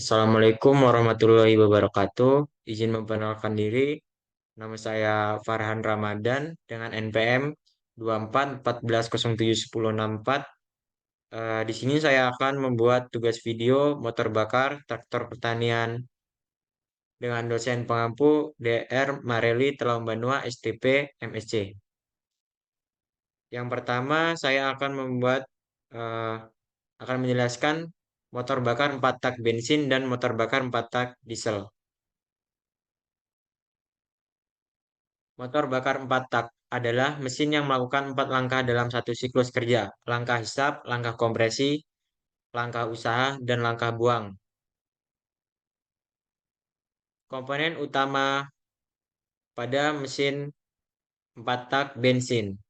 Assalamualaikum warahmatullahi wabarakatuh. Izin memperkenalkan diri, nama saya Farhan Ramadan dengan NPM 2414071064. Di sini saya akan membuat tugas video motor bakar traktor pertanian dengan dosen pengampu DR Mareli Telombanua STP MSc. Yang pertama, saya eh, akan menjelaskan motor bakar 4 tak bensin dan motor bakar 4 tak diesel. Motor bakar 4 tak adalah mesin yang melakukan 4 langkah dalam satu siklus kerja. Langkah hisap, langkah kompresi, langkah usaha, dan langkah buang. Komponen utama pada mesin 4 tak bensin.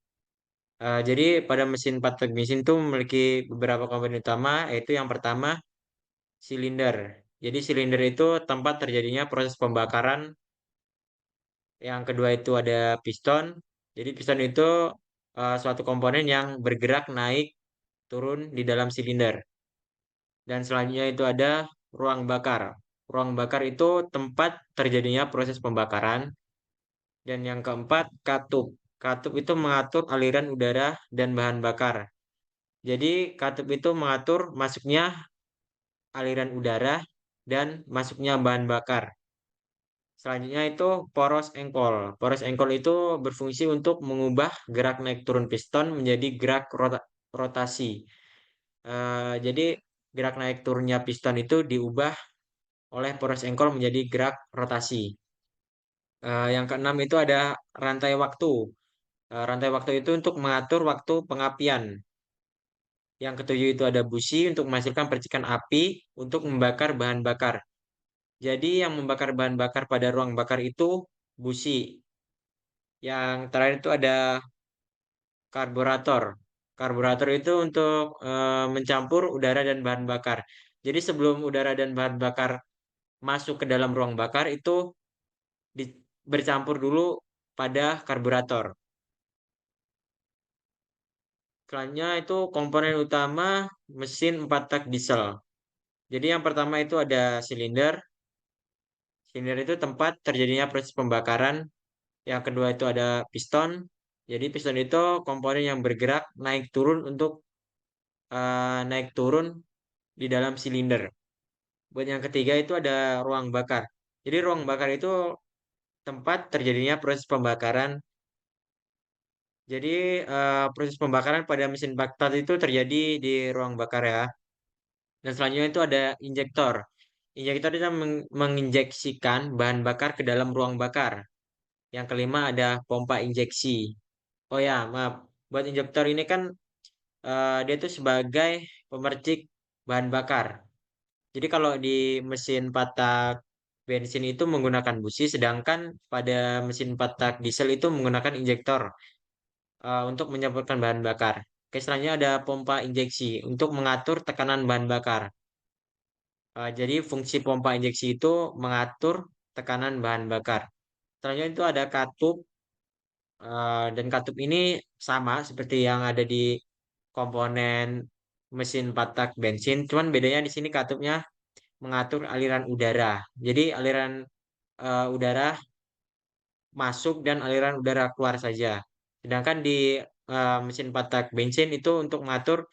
Jadi pada mesin 4 tak bensin itu memiliki beberapa komponen utama, yaitu yang pertama silinder. Jadi silinder itu tempat terjadinya proses pembakaran. Yang kedua itu ada piston. Jadi piston itu suatu komponen yang bergerak naik turun di dalam silinder. Dan selanjutnya itu ada ruang bakar. Ruang bakar itu tempat terjadinya proses pembakaran. Dan yang keempat, katup. Katup itu mengatur aliran udara dan bahan bakar. Jadi katup itu mengatur masuknya aliran udara dan masuknya bahan bakar. Selanjutnya itu poros engkol. Poros engkol itu berfungsi untuk mengubah gerak naik turun piston menjadi gerak rotasi. Jadi gerak naik turunnya piston itu diubah oleh poros engkol menjadi gerak rotasi. Yang keenam itu ada rantai waktu. Rantai waktu itu untuk mengatur waktu pengapian. Yang ketujuh itu ada busi untuk menghasilkan percikan api untuk membakar bahan bakar. Jadi yang membakar bahan bakar pada ruang bakar itu busi. Yang terakhir itu ada karburator. Karburator itu untuk mencampur udara dan bahan bakar. Jadi sebelum udara dan bahan bakar masuk ke dalam ruang bakar itu bercampur dulu pada karburator. Selanjutnya itu komponen utama mesin 4 tak diesel. Jadi yang pertama itu ada silinder. Silinder itu tempat terjadinya proses pembakaran. Yang kedua itu ada piston. Jadi piston itu komponen yang bergerak naik turun untuk naik turun di dalam silinder. Buat yang ketiga itu ada ruang bakar. Jadi ruang bakar itu tempat terjadinya proses pembakaran. Jadi proses pembakaran pada mesin bakar itu terjadi di ruang bakar ya. Dan selanjutnya itu ada injektor. Injektor itu menginjeksikan bahan bakar ke dalam ruang bakar. Yang kelima ada pompa injeksi. Oh ya, maaf. Buat injektor ini kan dia itu sebagai pemercik bahan bakar. Jadi kalau di mesin patak bensin itu menggunakan busi, sedangkan pada mesin patak diesel itu menggunakan injektor untuk menyemprotkan bahan bakar. Oke, selanjutnya ada pompa injeksi untuk mengatur tekanan bahan bakar. Jadi fungsi pompa injeksi itu mengatur tekanan bahan bakar. Selanjutnya itu ada katup dan katup ini sama seperti yang ada di komponen mesin patak bensin, cuman bedanya di sini katupnya mengatur aliran udara. Jadi aliran udara masuk dan aliran udara keluar saja. Sedangkan di mesin patak bensin itu untuk mengatur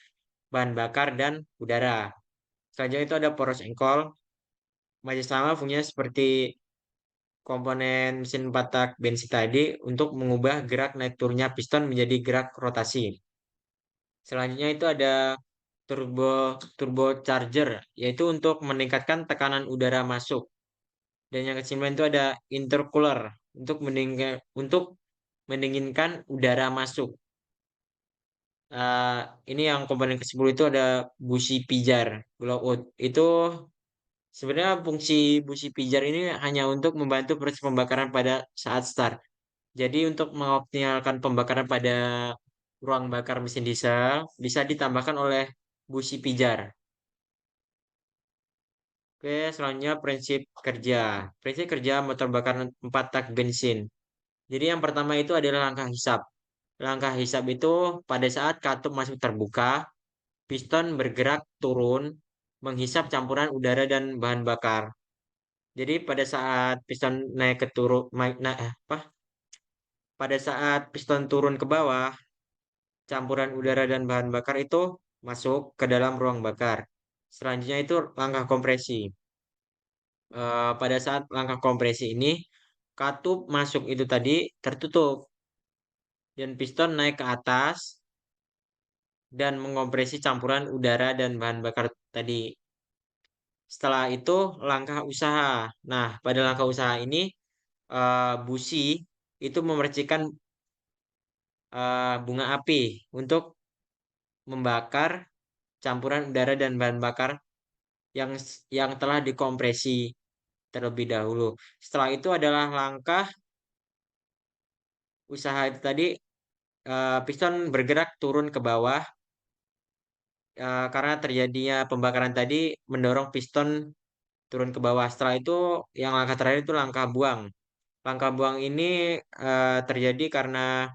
bahan bakar dan udara. Selanjutnya itu ada poros engkol. Masih sama fungsinya seperti komponen mesin patak bensin tadi untuk mengubah gerak naik turunnya piston menjadi gerak rotasi. Selanjutnya itu ada turbocharger, yaitu untuk meningkatkan tekanan udara masuk. Dan yang kesembilan itu ada intercooler untuk mendinginkan udara masuk. Eh, ini yang komponen ke-10 itu ada busi pijar, blowout. Itu sebenarnya fungsi busi pijar ini hanya untuk membantu proses pembakaran pada saat start. Jadi untuk mengoptimalkan pembakaran pada ruang bakar mesin diesel bisa ditambahkan oleh busi pijar. Oke, selanjutnya prinsip kerja. Prinsip kerja motor bakar 4 tak bensin. Jadi yang pertama itu adalah langkah hisap. Langkah hisap itu pada saat katup masih terbuka, piston bergerak turun menghisap campuran udara dan bahan bakar. Jadi pada saat piston naik ke turun, pada saat piston turun ke bawah, campuran udara dan bahan bakar itu masuk ke dalam ruang bakar. Selanjutnya itu langkah kompresi. Pada saat langkah kompresi ini, katup masuk itu tadi tertutup dan piston naik ke atas dan mengompresi campuran udara dan bahan bakar tadi. Setelah itu langkah usaha. Nah, pada langkah usaha ini busi itu memercikan bunga api untuk membakar campuran udara dan bahan bakar yang yang telah dikompresi terlebih dahulu. Setelah itu adalah langkah usaha itu tadi, piston bergerak turun ke bawah karena terjadinya pembakaran tadi mendorong piston turun ke bawah. Setelah itu yang langkah terakhir itu langkah buang. Langkah buang ini terjadi karena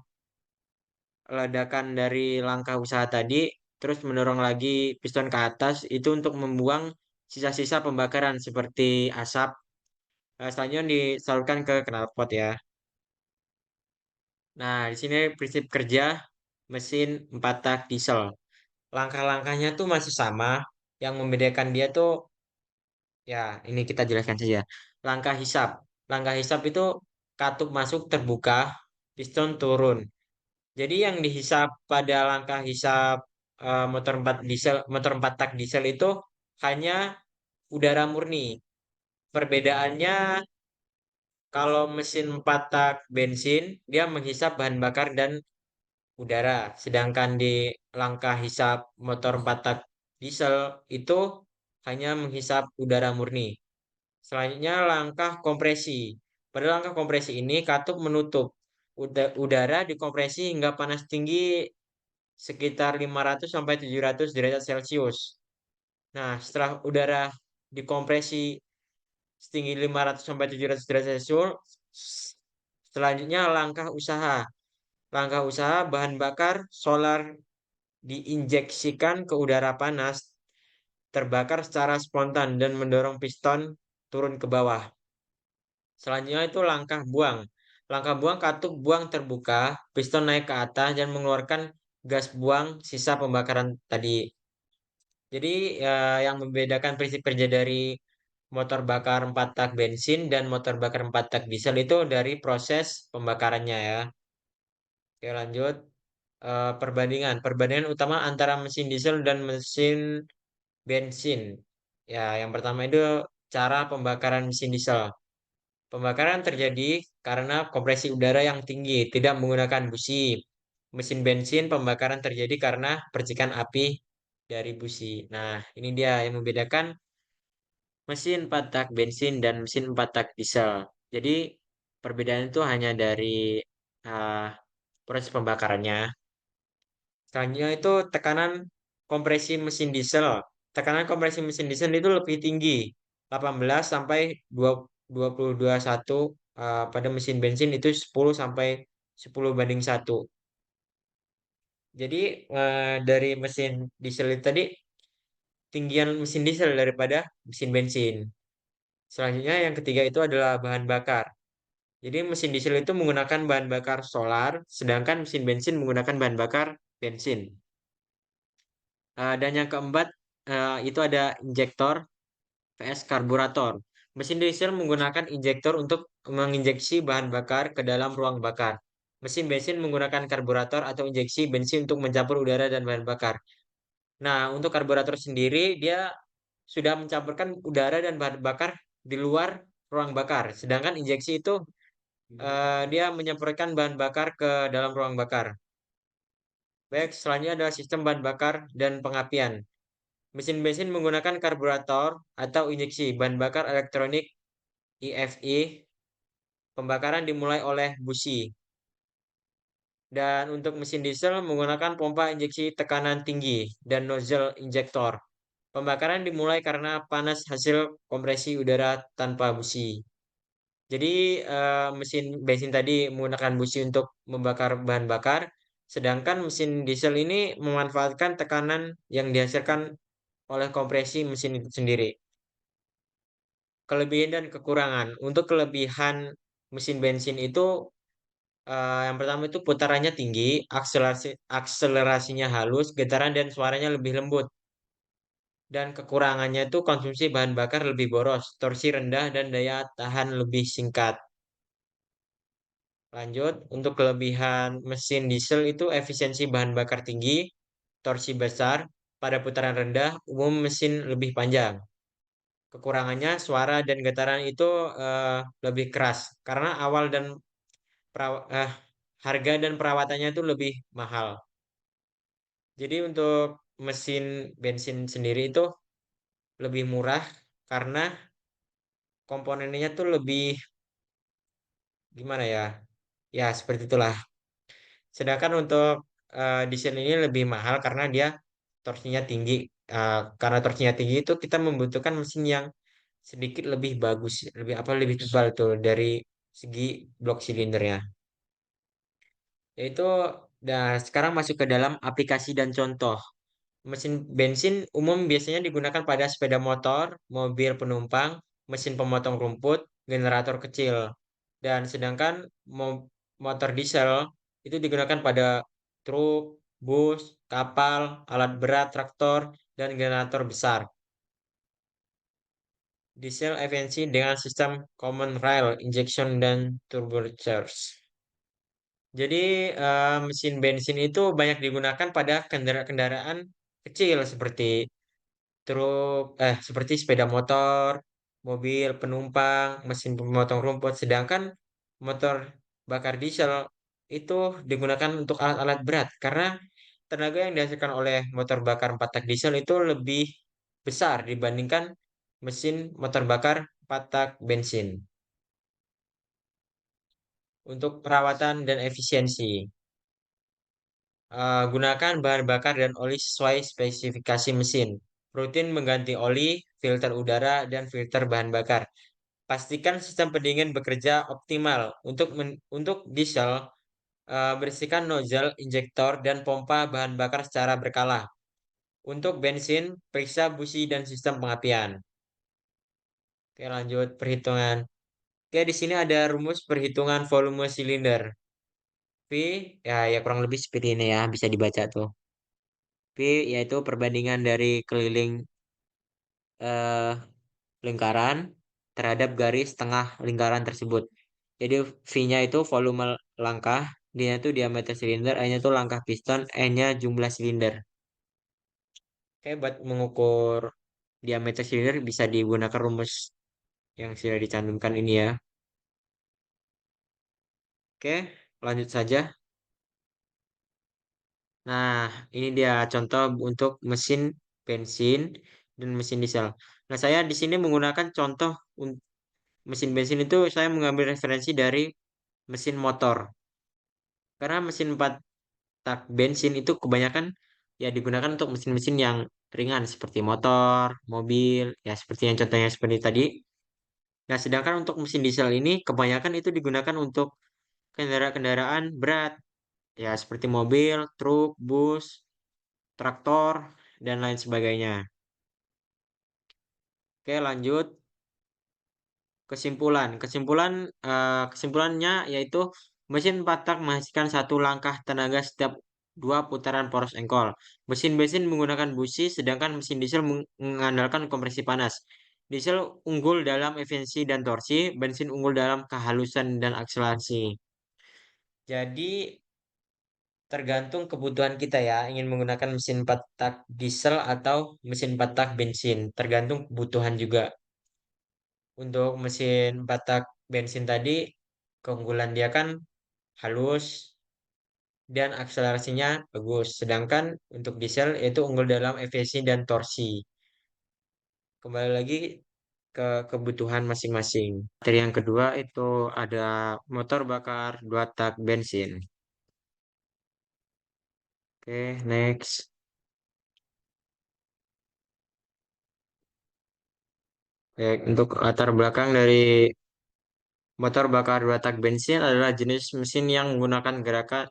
ledakan dari langkah usaha tadi terus mendorong lagi piston ke atas itu untuk membuang sisa-sisa pembakaran seperti asap. Selanjutnya disalurkan ke knalpot ya. Nah, di sini prinsip kerja mesin 4 tak diesel. Langkah-langkahnya tuh masih sama. Yang membedakan dia tuh ya ini kita jelaskan saja. Langkah hisap. Langkah hisap itu katup masuk terbuka, piston turun. Jadi yang dihisap pada langkah hisap motor 4 tak diesel itu hanya udara murni. Perbedaannya kalau mesin 4 tak bensin dia menghisap bahan bakar dan udara, sedangkan di langkah hisap motor 4 tak diesel itu hanya menghisap udara murni. Selanjutnya langkah kompresi. Pada langkah kompresi ini katup menutup udara dikompresi hingga panas tinggi sekitar 500 sampai 700 derajat Celcius. Nah, setelah udara dikompresi setinggi 500 sampai 700 derajat Celcius, selanjutnya langkah usaha. Langkah usaha bahan bakar solar diinjeksikan ke udara panas, terbakar secara spontan dan mendorong piston turun ke bawah. Selanjutnya itu langkah buang. Langkah buang katup buang terbuka, piston naik ke atas dan mengeluarkan gas buang sisa pembakaran tadi. Jadi yang membedakan prinsip kerja dari motor bakar 4 tak bensin dan motor bakar 4 tak diesel itu dari proses pembakarannya ya. Oke lanjut. Perbandingan. Perbandingan utama antara mesin diesel dan mesin bensin. Ya, yang pertama itu cara pembakaran mesin diesel. Pembakaran terjadi karena kompresi udara yang tinggi, tidak menggunakan busi. Mesin bensin pembakaran terjadi karena percikan api dari busi. Nah, ini dia yang membedakan mesin 4 tak bensin dan mesin 4 tak diesel. Jadi, perbedaan itu hanya dari uh, proses pembakarannya. Selanjutnya itu tekanan kompresi mesin diesel. Tekanan kompresi mesin diesel itu lebih tinggi, 18 sampai 20 21 pada mesin bensin itu 10 sampai 10:1. Jadi dari mesin diesel itu tadi tinggian mesin diesel daripada mesin bensin. Selanjutnya yang ketiga itu adalah bahan bakar. Jadi mesin diesel itu menggunakan bahan bakar solar, sedangkan mesin bensin menggunakan bahan bakar bensin. Dan yang keempat itu ada injektor vs karburator. Mesin diesel menggunakan injektor untuk menginjeksi bahan bakar ke dalam ruang bakar. Mesin bensin menggunakan karburator atau injeksi bensin untuk mencampur udara dan bahan bakar. Nah, untuk karburator sendiri dia sudah mencampurkan udara dan bahan bakar di luar ruang bakar. Sedangkan injeksi itu dia menyemprotkan bahan bakar ke dalam ruang bakar. Baik, selanjutnya adalah sistem bahan bakar dan pengapian. Mesin bensin menggunakan karburator atau injeksi bahan bakar elektronik EFI. Pembakaran dimulai oleh busi. Dan untuk mesin diesel menggunakan pompa injeksi tekanan tinggi dan nozzle injektor. Pembakaran dimulai karena panas hasil kompresi udara tanpa busi. Jadi mesin bensin tadi menggunakan busi untuk membakar bahan bakar, sedangkan mesin diesel ini memanfaatkan tekanan yang dihasilkan oleh kompresi mesin itu sendiri. Kelebihan dan kekurangan. Untuk kelebihan mesin bensin itu yang pertama itu putarannya tinggi, akselerasinya halus, getaran dan suaranya lebih lembut. Dan kekurangannya itu konsumsi bahan bakar lebih boros, torsi rendah dan daya tahan lebih singkat. Lanjut, untuk kelebihan mesin diesel itu efisiensi bahan bakar tinggi, torsi besar, pada putaran rendah, umum mesin lebih panjang. Kekurangannya suara dan getaran itu lebih keras karena awal dan peraw- eh, harga dan perawatannya itu lebih mahal. Jadi untuk mesin bensin sendiri itu lebih murah karena komponennya tuh lebih gimana ya? Ya seperti itulah. Sedangkan untuk diesel ini lebih mahal karena dia torsinya tinggi. Karena torsinya tinggi itu kita membutuhkan mesin yang sedikit lebih bagus, lebih tebal tuh dari segi blok silindernya. Yaitu, nah sekarang masuk ke dalam aplikasi dan contoh. Mesin bensin umum biasanya digunakan pada sepeda motor, mobil penumpang, mesin pemotong rumput, generator kecil. Dan sedangkan motor diesel itu digunakan pada truk, bus, kapal, alat berat, traktor, dan generator besar. Diesel efisien dengan sistem common rail, injection, dan turbocharged. Jadi mesin bensin itu banyak digunakan pada kendaraan kecil seperti sepeda motor, mobil penumpang, mesin pemotong rumput. Sedangkan motor bakar diesel itu digunakan untuk alat-alat berat karena tenaga yang dihasilkan oleh motor bakar 4 tak diesel itu lebih besar dibandingkan mesin motor bakar 4 tak bensin. Untuk perawatan dan efisiensi. Gunakan bahan bakar dan oli sesuai spesifikasi mesin. Rutin mengganti oli, filter udara, dan filter bahan bakar. Pastikan sistem pendingin bekerja optimal. Untuk diesel, bersihkan nozzle, injektor, dan pompa bahan bakar secara berkala. Untuk bensin, periksa busi dan sistem pengapian. Oke, lanjut perhitungan. Oke, di sini ada rumus perhitungan volume silinder. V, ya kurang lebih seperti ini ya, bisa dibaca tuh. V yaitu perbandingan dari keliling eh, lingkaran terhadap garis tengah lingkaran tersebut. Jadi V-nya itu volume langkah, D-nya itu diameter silinder, E-nya itu langkah piston, E-nya jumlah silinder. Oke, buat mengukur diameter silinder bisa digunakan rumus yang sudah dicantumkan ini ya. Oke, lanjut saja. Nah, ini dia contoh untuk mesin bensin dan mesin diesel. Nah, saya di sini menggunakan contoh mesin bensin itu saya mengambil referensi dari mesin motor. Karena mesin 4 tak bensin itu kebanyakan ya digunakan untuk mesin-mesin yang ringan seperti motor, mobil, ya seperti yang contohnya seperti tadi. Nah, sedangkan untuk mesin diesel ini kebanyakan itu digunakan untuk kendaraan-kendaraan berat, ya seperti mobil, truk, bus, traktor, dan lain sebagainya. Oke, lanjut. Kesimpulannya yaitu mesin patak menghasilkan satu langkah tenaga setiap dua putaran poros engkol. Mesin bensin menggunakan busi, sedangkan mesin diesel mengandalkan kompresi panas. Diesel unggul dalam efisiensi dan torsi, bensin unggul dalam kehalusan dan akselerasi. Jadi tergantung kebutuhan kita ya, ingin menggunakan mesin 4 tak diesel atau mesin 4 tak bensin. Tergantung kebutuhan juga. Untuk mesin Batak bensin tadi, keunggulan dia kan halus dan akselerasinya bagus. Sedangkan untuk diesel itu unggul dalam efisiensi dan torsi. Kembali lagi ke kebutuhan masing-masing. Materi yang kedua itu ada motor bakar 2 tak bensin. Oke, next. Baik, untuk latar belakang dari motor bakar 2 tak bensin adalah jenis mesin yang menggunakan gerakan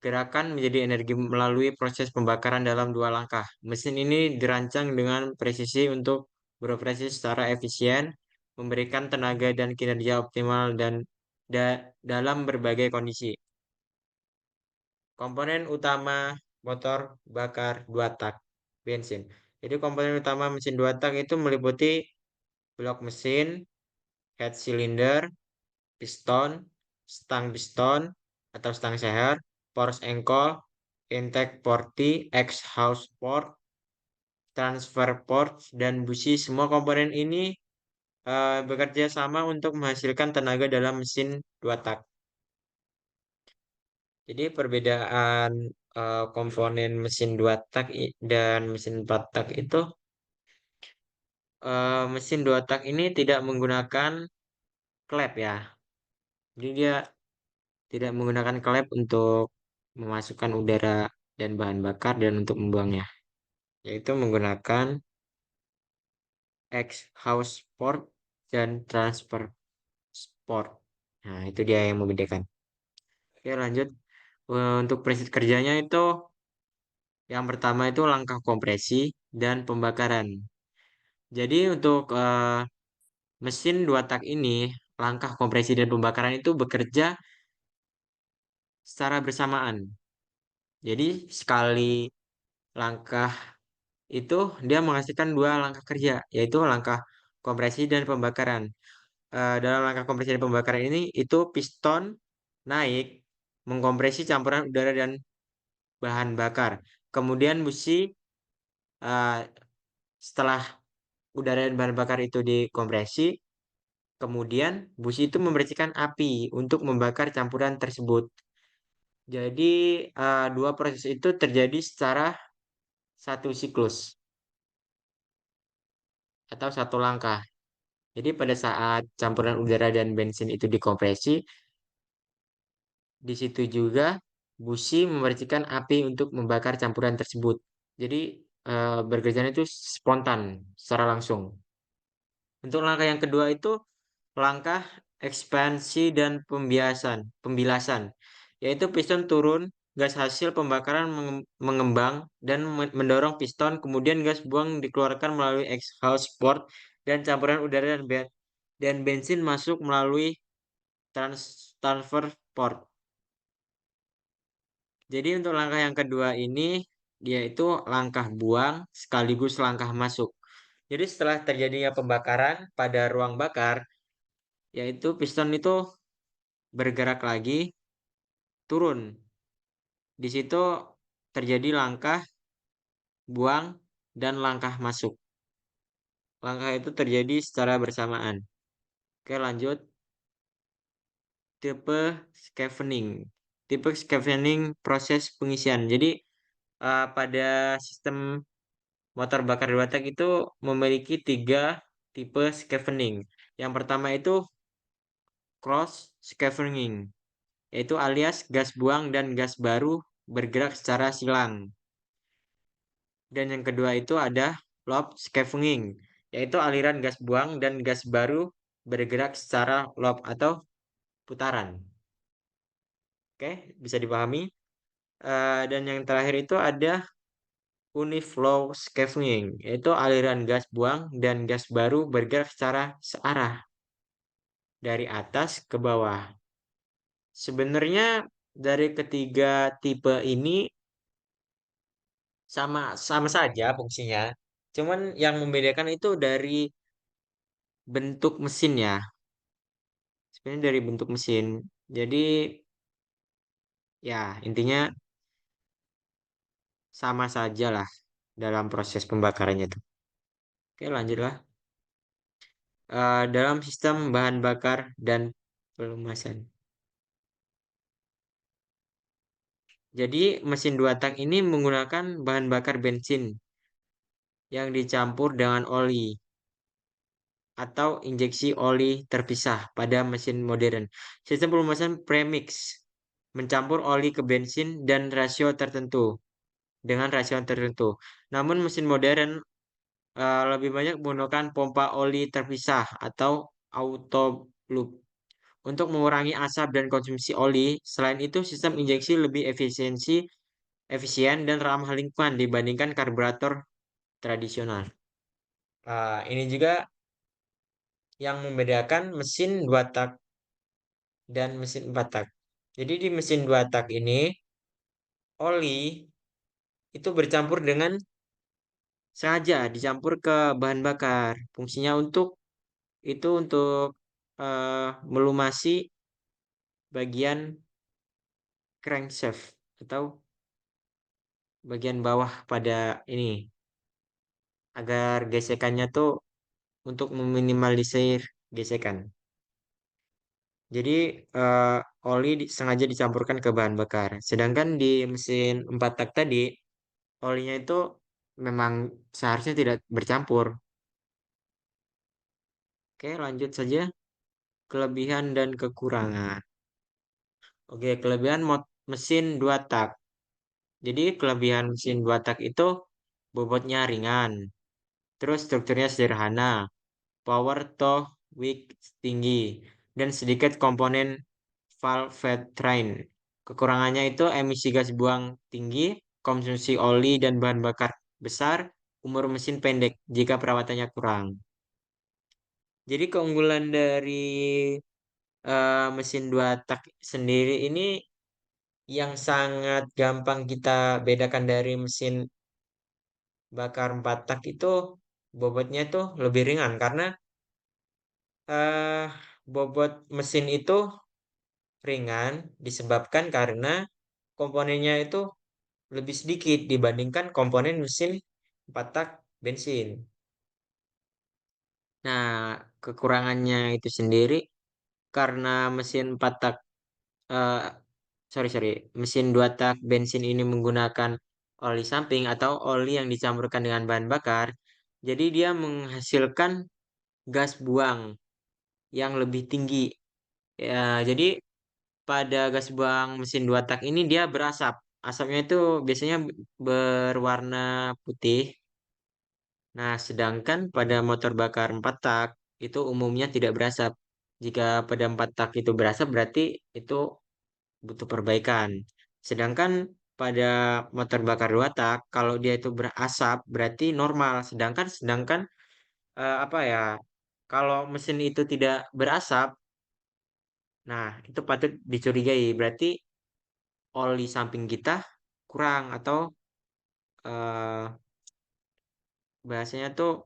gerakan menjadi energi melalui proses pembakaran dalam dua langkah. Mesin ini dirancang dengan presisi untuk beroperasi secara efisien, memberikan tenaga dan kinerja optimal dan dalam berbagai kondisi. Komponen utama motor bakar dua tak bensin. Jadi komponen utama mesin dua tak itu meliputi blok mesin, head cylinder, piston, stang piston atau stang seher, force engkol, intake porti, exhaust port, transfer port, dan busi. Semua komponen ini bekerja sama untuk menghasilkan tenaga dalam mesin dua tak. Jadi perbedaan komponen mesin dua tak dan mesin empat tak itu, mesin dua tak ini tidak menggunakan klep ya. Jadi dia tidak menggunakan klep untuk memasukkan udara dan bahan bakar dan untuk membuangnya, yaitu menggunakan exhaust port dan transfer port. Nah, itu dia yang membedakan. Oke, lanjut. Untuk prinsip kerjanya itu yang pertama itu langkah kompresi dan pembakaran. Jadi untuk mesin dua tak ini, langkah kompresi dan pembakaran itu bekerja secara bersamaan. Jadi sekali langkah itu dia menghasilkan dua langkah kerja, yaitu langkah kompresi dan pembakaran. Dalam langkah kompresi dan pembakaran ini, itu piston naik, mengkompresi campuran udara dan bahan bakar. Kemudian busi eh, setelah udara dan bahan bakar itu dikompresi, kemudian busi itu membersihkan api untuk membakar campuran tersebut. Jadi dua proses itu terjadi secara satu siklus atau satu langkah. Jadi pada saat campuran udara dan bensin itu dikompresi, di situ juga busi memercikan api untuk membakar campuran tersebut. Jadi bekerjanya itu spontan, secara langsung. Untuk langkah yang kedua itu langkah ekspansi dan pembilasan, yaitu piston turun, gas hasil pembakaran mengembang dan mendorong piston, kemudian gas buang dikeluarkan melalui exhaust port dan campuran udara dan bensin masuk melalui transfer port. Jadi untuk langkah yang kedua ini dia itu langkah buang sekaligus langkah masuk. Jadi setelah terjadinya pembakaran pada ruang bakar, yaitu piston itu bergerak lagi turun. Di situ terjadi langkah buang dan langkah masuk. Langkah itu terjadi secara bersamaan. Oke, lanjut. Tipe scavenging. Tipe scavenging proses pengisian. Jadi pada sistem motor bakar dua tak itu memiliki tiga tipe scavenging. Yang pertama itu cross scavenging, yaitu alias gas buang dan gas baru bergerak secara silang. Dan yang kedua itu ada loop scavenging, yaitu aliran gas buang dan gas baru bergerak secara loop atau putaran. Oke, bisa dipahami. Dan yang terakhir itu ada uniflow scavenging, yaitu aliran gas buang dan gas baru bergerak secara searah dari atas ke bawah. Sebenarnya dari ketiga tipe ini sama sama saja fungsinya. Cuman yang membedakan itu dari bentuk mesin ya. Sebenarnya dari bentuk mesin. Jadi ya intinya sama saja lah dalam proses pembakarannya itu. Oke, lanjutlah. Dalam sistem bahan bakar dan pelumasan. Jadi mesin dua tak ini menggunakan bahan bakar bensin yang dicampur dengan oli atau injeksi oli terpisah pada mesin modern. Sistem pelumasan premix mencampur oli ke bensin dan rasio tertentu dengan rasio tertentu. Namun mesin modern lebih banyak menggunakan pompa oli terpisah atau auto loop untuk mengurangi asap dan konsumsi oli. Selain itu, sistem injeksi lebih efisien dan ramah lingkungan dibandingkan karburator tradisional. Ini juga yang membedakan mesin 2 tak dan mesin 4 tak. Jadi di mesin 2 tak ini, oli itu bercampur dengan sengaja dicampur ke bahan bakar. Fungsinya untuk melumasi bagian crankshaft atau bagian bawah pada ini agar gesekannya tuh untuk meminimalisir gesekan. Jadi eh, oli sengaja dicampurkan ke bahan bakar. Sedangkan di mesin 4 tak tadi olinya itu memang seharusnya tidak bercampur. Oke, lanjut saja. Kelebihan dan kekurangan. Oke, kelebihan mesin 2 tak. Jadi kelebihan mesin 2 tak itu bobotnya ringan, terus strukturnya sederhana, power to weight tinggi, dan sedikit komponen valve train. Kekurangannya itu emisi gas buang tinggi, konsumsi oli dan bahan bakar besar, umur mesin pendek jika perawatannya kurang. Jadi keunggulan dari mesin 2 tak sendiri ini yang sangat gampang kita bedakan dari mesin bakar 4 tak itu bobotnya tuh lebih ringan karena eh bobot mesin itu ringan disebabkan karena komponennya itu lebih sedikit dibandingkan komponen mesin 4 tak bensin. Nah, kekurangannya itu sendiri karena mesin 4 tak eh sorry sorry mesin 2 tak bensin ini menggunakan oli samping atau oli yang dicampurkan dengan bahan bakar. Jadi dia menghasilkan gas buang yang lebih tinggi. Ya, jadi pada gas buang mesin 2 tak ini dia berasap. Asapnya itu biasanya berwarna putih. Nah, sedangkan pada motor bakar 4 tak itu umumnya tidak berasap. Jika pada 4 tak itu berasap berarti itu butuh perbaikan. Sedangkan pada motor bakar 2 tak kalau dia itu berasap berarti normal. Sedangkan apa ya? Kalau mesin itu tidak berasap, nah itu patut dicurigai. Berarti oli samping kita kurang atau eh, bahasanya tuh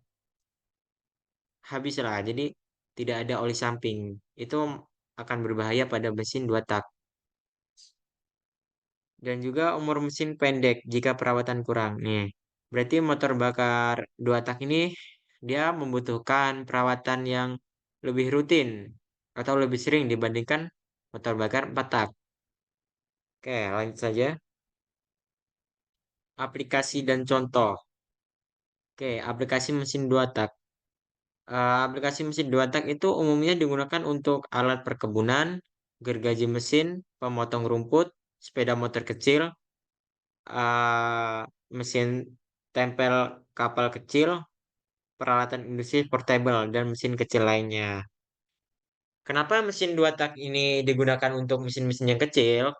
habis lah. Jadi tidak ada oli samping. Itu akan berbahaya pada mesin 2 tak. Dan juga umur mesin pendek jika perawatan kurang. Nih, berarti motor bakar 2 tak ini dia membutuhkan perawatan yang lebih rutin atau lebih sering dibandingkan motor bakar 4 tak. Oke, lanjut saja. Aplikasi dan contoh. Oke, aplikasi mesin 2 tak. Aplikasi mesin 2 tak itu umumnya digunakan untuk alat perkebunan, gergaji mesin, pemotong rumput, sepeda motor kecil, mesin tempel kapal kecil, peralatan industri portable, dan mesin kecil lainnya. Kenapa mesin 2 tak ini digunakan untuk mesin-mesin yang kecil?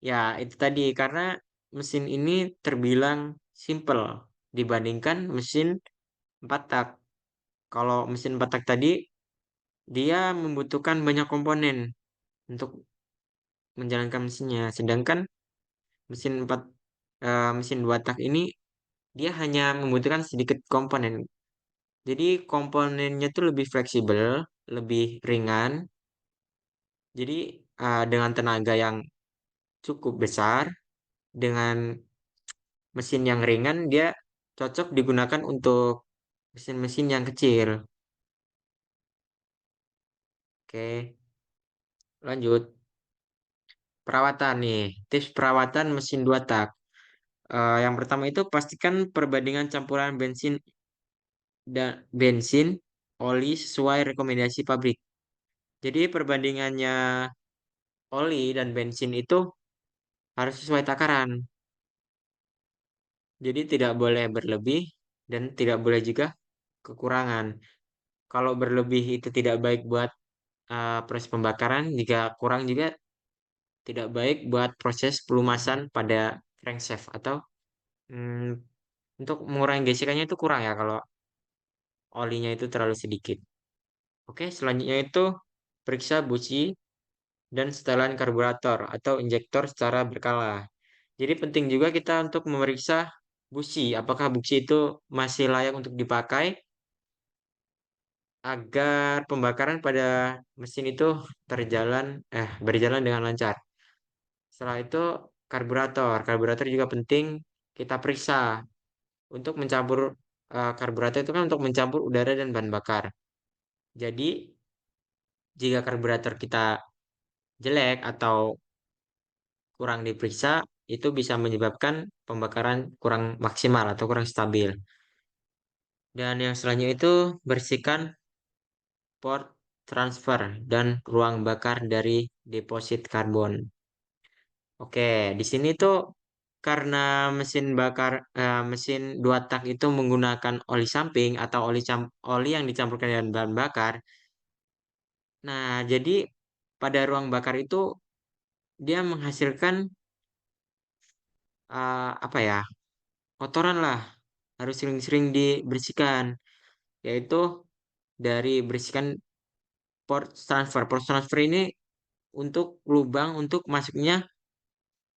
Ya, itu tadi karena mesin ini terbilang simple dibandingkan mesin 4 tak. Kalau mesin 4 tak tadi dia membutuhkan banyak komponen untuk menjalankan mesinnya. Sedangkan mesin 4 mesin 2 tak ini dia hanya membutuhkan sedikit komponen. Jadi komponennya tuh lebih fleksibel, lebih ringan. Jadi dengan tenaga yang cukup besar, dengan mesin yang ringan, dia cocok digunakan untuk mesin-mesin yang kecil. Oke, lanjut. Perawatan nih, tips perawatan mesin 2 tak. Yang pertama itu pastikan perbandingan campuran bensin, oli sesuai rekomendasi pabrik. Jadi perbandingannya oli dan bensin itu harus sesuai takaran. Jadi tidak boleh berlebih dan tidak boleh juga kekurangan. Kalau berlebih itu tidak baik buat proses pembakaran. Jika kurang juga tidak baik buat proses pelumasan pada crankshaft atau mm, untuk mengurangi gesekannya itu kurang ya kalau olinya itu terlalu sedikit. Oke, selanjutnya itu periksa busi dan setelan karburator atau injektor secara berkala. Jadi penting juga kita untuk memeriksa busi, apakah busi itu masih layak untuk dipakai agar pembakaran pada mesin itu berjalan dengan lancar. Setelah itu karburator juga penting kita periksa untuk mencampur karburator itu kan untuk mencampur udara dan bahan bakar. Jadi jika karburator kita jelek atau kurang diperiksa, itu bisa menyebabkan pembakaran kurang maksimal atau kurang stabil. Dan yang selanjutnya itu bersihkan port transfer dan ruang bakar dari deposit karbon. Oke, di sini tuh karena mesin dua tak itu menggunakan oli samping atau oli yang dicampurkan dengan bahan bakar. Nah, jadi pada ruang bakar itu dia menghasilkan apa ya? Kotoran lah. Harus sering-sering dibersihkan, yaitu dari bersihkan port transfer. Port transfer ini untuk lubang untuk masuknya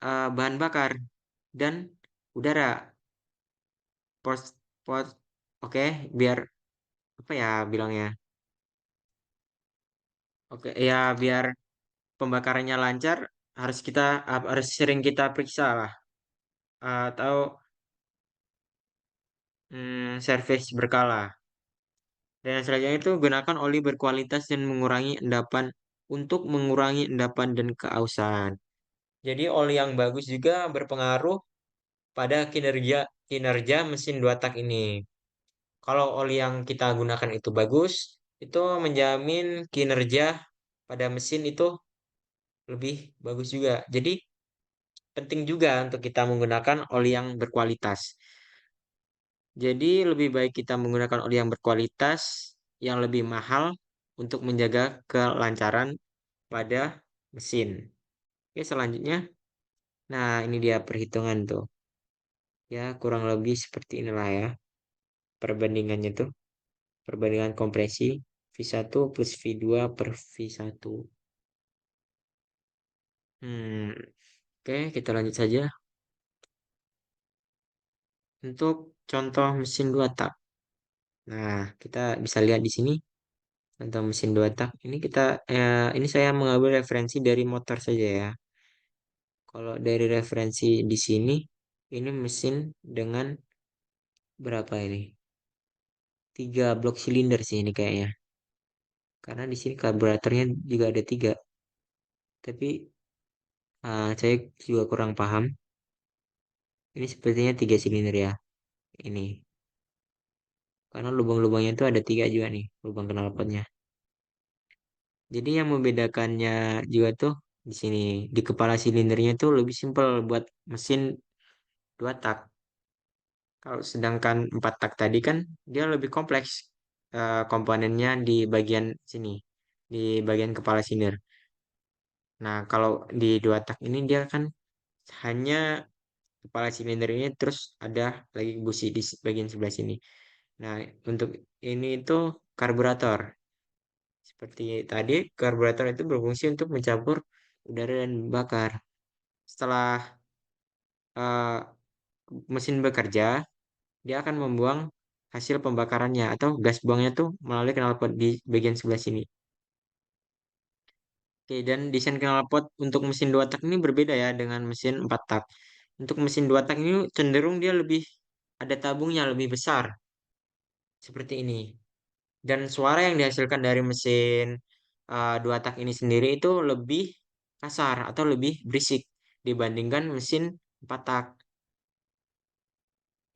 bahan bakar dan udara. Port port oke, biar apa ya bilangnya? Oke, ya biar pembakarannya lancar harus sering kita periksa lah atau servis berkala. Dan yang selanjutnya itu gunakan oli berkualitas dan mengurangi endapan dan keausan. Jadi oli yang bagus juga berpengaruh pada kinerja kinerja mesin dua tak ini. Kalau oli yang kita gunakan itu bagus, itu menjamin kinerja pada mesin itu lebih bagus juga. Jadi penting juga untuk kita menggunakan oli yang berkualitas. Jadi lebih baik kita menggunakan oli yang berkualitas yang lebih mahal untuk menjaga kelancaran pada mesin. Oke, selanjutnya. Nah, ini dia perhitungan tuh. Ya, kurang lebih seperti inilah ya perbandingannya tuh. Perbandingan kompresi V1 plus V2 per V1. Hmm, oke, kita lanjut saja. Untuk contoh mesin dua tak. Nah, kita bisa lihat di sini contoh mesin dua tak. Ini saya mengambil referensi dari motor saja ya. Kalau dari referensi di sini, ini mesin dengan berapa ini? 3 blok silinder sih ini kayaknya. Karena di sini karburatornya juga ada 3. Tapi saya juga kurang paham. Ini sepertinya 3 silinder ya. Ini. Karena lubang-lubangnya itu ada 3 juga nih. Lubang knalpotnya. Jadi yang membedakannya juga tuh di sini. Di kepala silindernya tuh lebih simpel buat mesin 2 tak. Kalau sedangkan 4 tak tadi kan dia lebih kompleks komponennya di bagian sini, di bagian kepala silinder. Nah, kalau di 2 tak ini dia kan hanya kepala silinder ini terus ada lagi busi di bagian sebelah sini. Nah, untuk ini itu karburator. Seperti tadi, karburator itu berfungsi untuk mencampur udara dan bakar. Setelah eh, mesin bekerja, dia akan membuang hasil pembakarannya atau gas buangnya tuh melalui knalpot di bagian sebelah sini. Oke, dan desain knalpot untuk mesin 2 tak ini berbeda ya dengan mesin 4 tak. Untuk mesin 2 tak ini cenderung dia lebih ada tabungnya lebih besar seperti ini. Dan suara yang dihasilkan dari mesin 2 tak ini sendiri itu lebih kasar atau lebih berisik dibandingkan mesin 4 tak.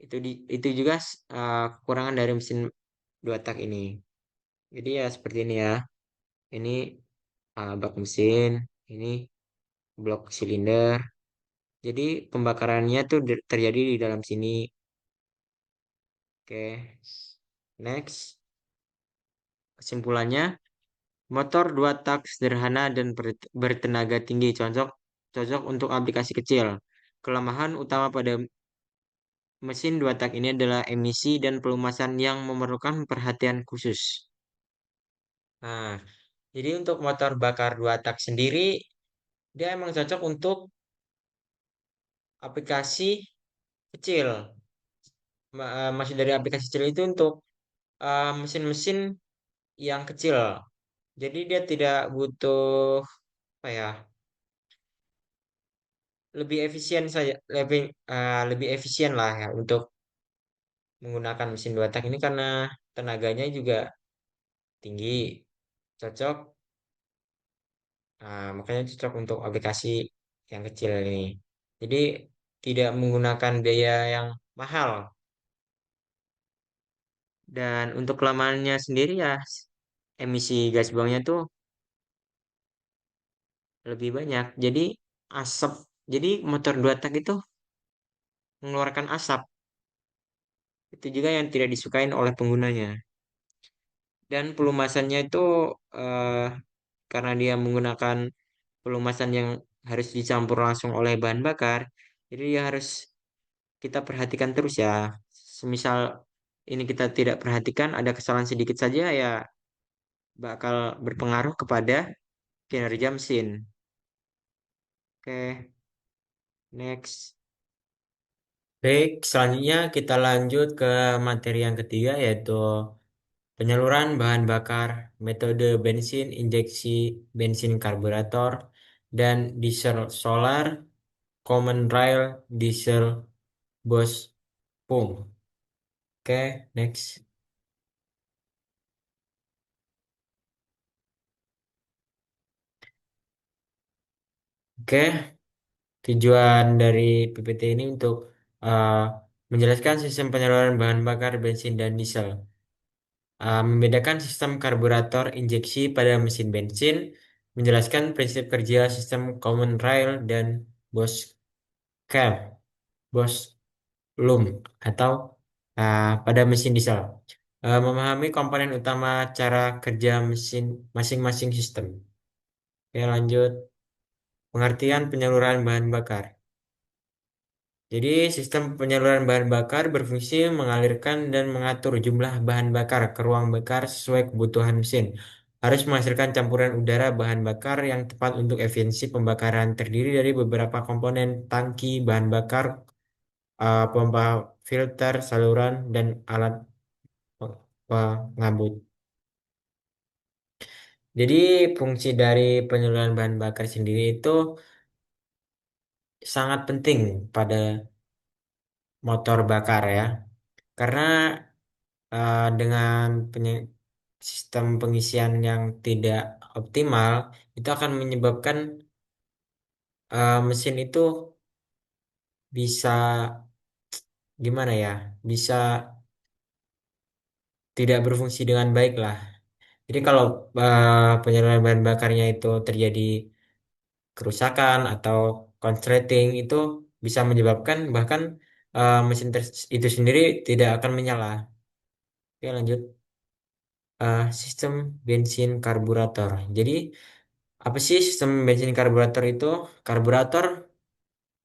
Itu juga kekurangan dari mesin 2 tak ini. Jadi ya seperti ini ya. Ini bak mesin, ini blok silinder. Jadi pembakarannya tuh terjadi di dalam sini. Oke. Next, kesimpulannya Motor dua tak sederhana dan bertenaga tinggi, cocok cocok untuk aplikasi kecil. Kelemahan utama pada mesin dua tak ini adalah emisi dan pelumasan yang memerlukan perhatian khusus. Nah, jadi untuk motor bakar dua tak sendiri, dia emang cocok untuk aplikasi kecil. Maksud dari aplikasi kecil itu untuk mesin-mesin yang kecil. Jadi dia tidak butuh apa ya, lebih efisien saja, lebih efisien lah ya untuk menggunakan mesin dua tak ini karena tenaganya juga tinggi, cocok. Makanya cocok untuk aplikasi yang kecil ini. Jadi tidak menggunakan biaya yang mahal. Dan untuk kelamaannya sendiri ya emisi gas buangnya tuh lebih banyak. Jadi asap, jadi motor dua tak itu mengeluarkan asap. Itu juga yang tidak disukain oleh penggunanya. Dan pelumasannya itu eh, karena dia menggunakan pelumasan yang harus dicampur langsung oleh bahan bakar, jadi dia harus kita perhatikan terus ya. Semisal ini kita tidak perhatikan, ada kesalahan sedikit saja ya bakal berpengaruh kepada kinerja mesin. Oke, next. Baik, selanjutnya kita lanjut ke materi yang ketiga yaitu penyaluran bahan bakar, metode bensin, injeksi bensin karburator, dan diesel solar, common rail, diesel bus pump. Oke, next. Oke, tujuan dari PPT ini untuk uh, menjelaskan sistem penyaluran bahan bakar bensin dan diesel. Membedakan sistem karburator injeksi pada mesin bensin, menjelaskan prinsip kerja sistem common rail dan Bose Carb, Bose Loom atau pada mesin diesel. Memahami komponen utama cara kerja mesin masing-masing sistem. Oke, lanjut. Pengertian penyaluran bahan bakar. Jadi, sistem penyaluran bahan bakar berfungsi mengalirkan dan mengatur jumlah bahan bakar ke ruang bakar sesuai kebutuhan mesin. Harus menghasilkan campuran udara bahan bakar yang tepat untuk efisiensi pembakaran. Terdiri dari beberapa komponen tangki bahan bakar, pompa filter, saluran, dan alat pengabut. Jadi, fungsi dari penyaluran bahan bakar sendiri itu sangat penting pada motor bakar ya. Karena dengan sistem pengisian yang tidak optimal itu akan menyebabkan mesin itu bisa gimana ya, bisa tidak berfungsi dengan baik lah. Jadi kalau penyaluran bahan bakarnya itu terjadi kerusakan atau konsleting itu bisa menyebabkan bahkan mesin itu sendiri tidak akan menyala. Oke, lanjut. Sistem bensin karburator. Jadi apa sih sistem bensin karburator itu? Karburator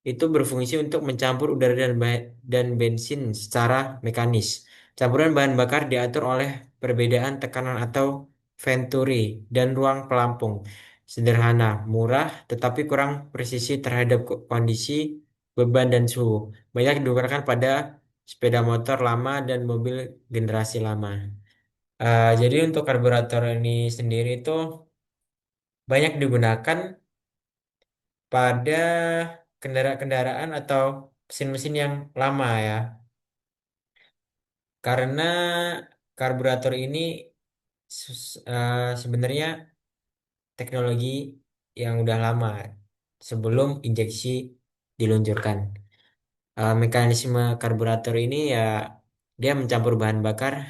itu berfungsi untuk mencampur udara dan bensin secara mekanis. Campuran bahan bakar diatur oleh perbedaan tekanan atau venturi dan ruang pelampung. Sederhana, murah, tetapi kurang presisi terhadap kondisi beban dan suhu. Banyak digunakan pada sepeda motor lama dan mobil generasi lama. Jadi untuk karburator ini sendiri itu banyak digunakan pada kendaraan-kendaraan atau mesin-mesin yang lama ya. Karena karburator ini sebenarnya teknologi yang udah lama sebelum injeksi diluncurkan. Mekanisme karburator ini ya dia mencampur bahan bakar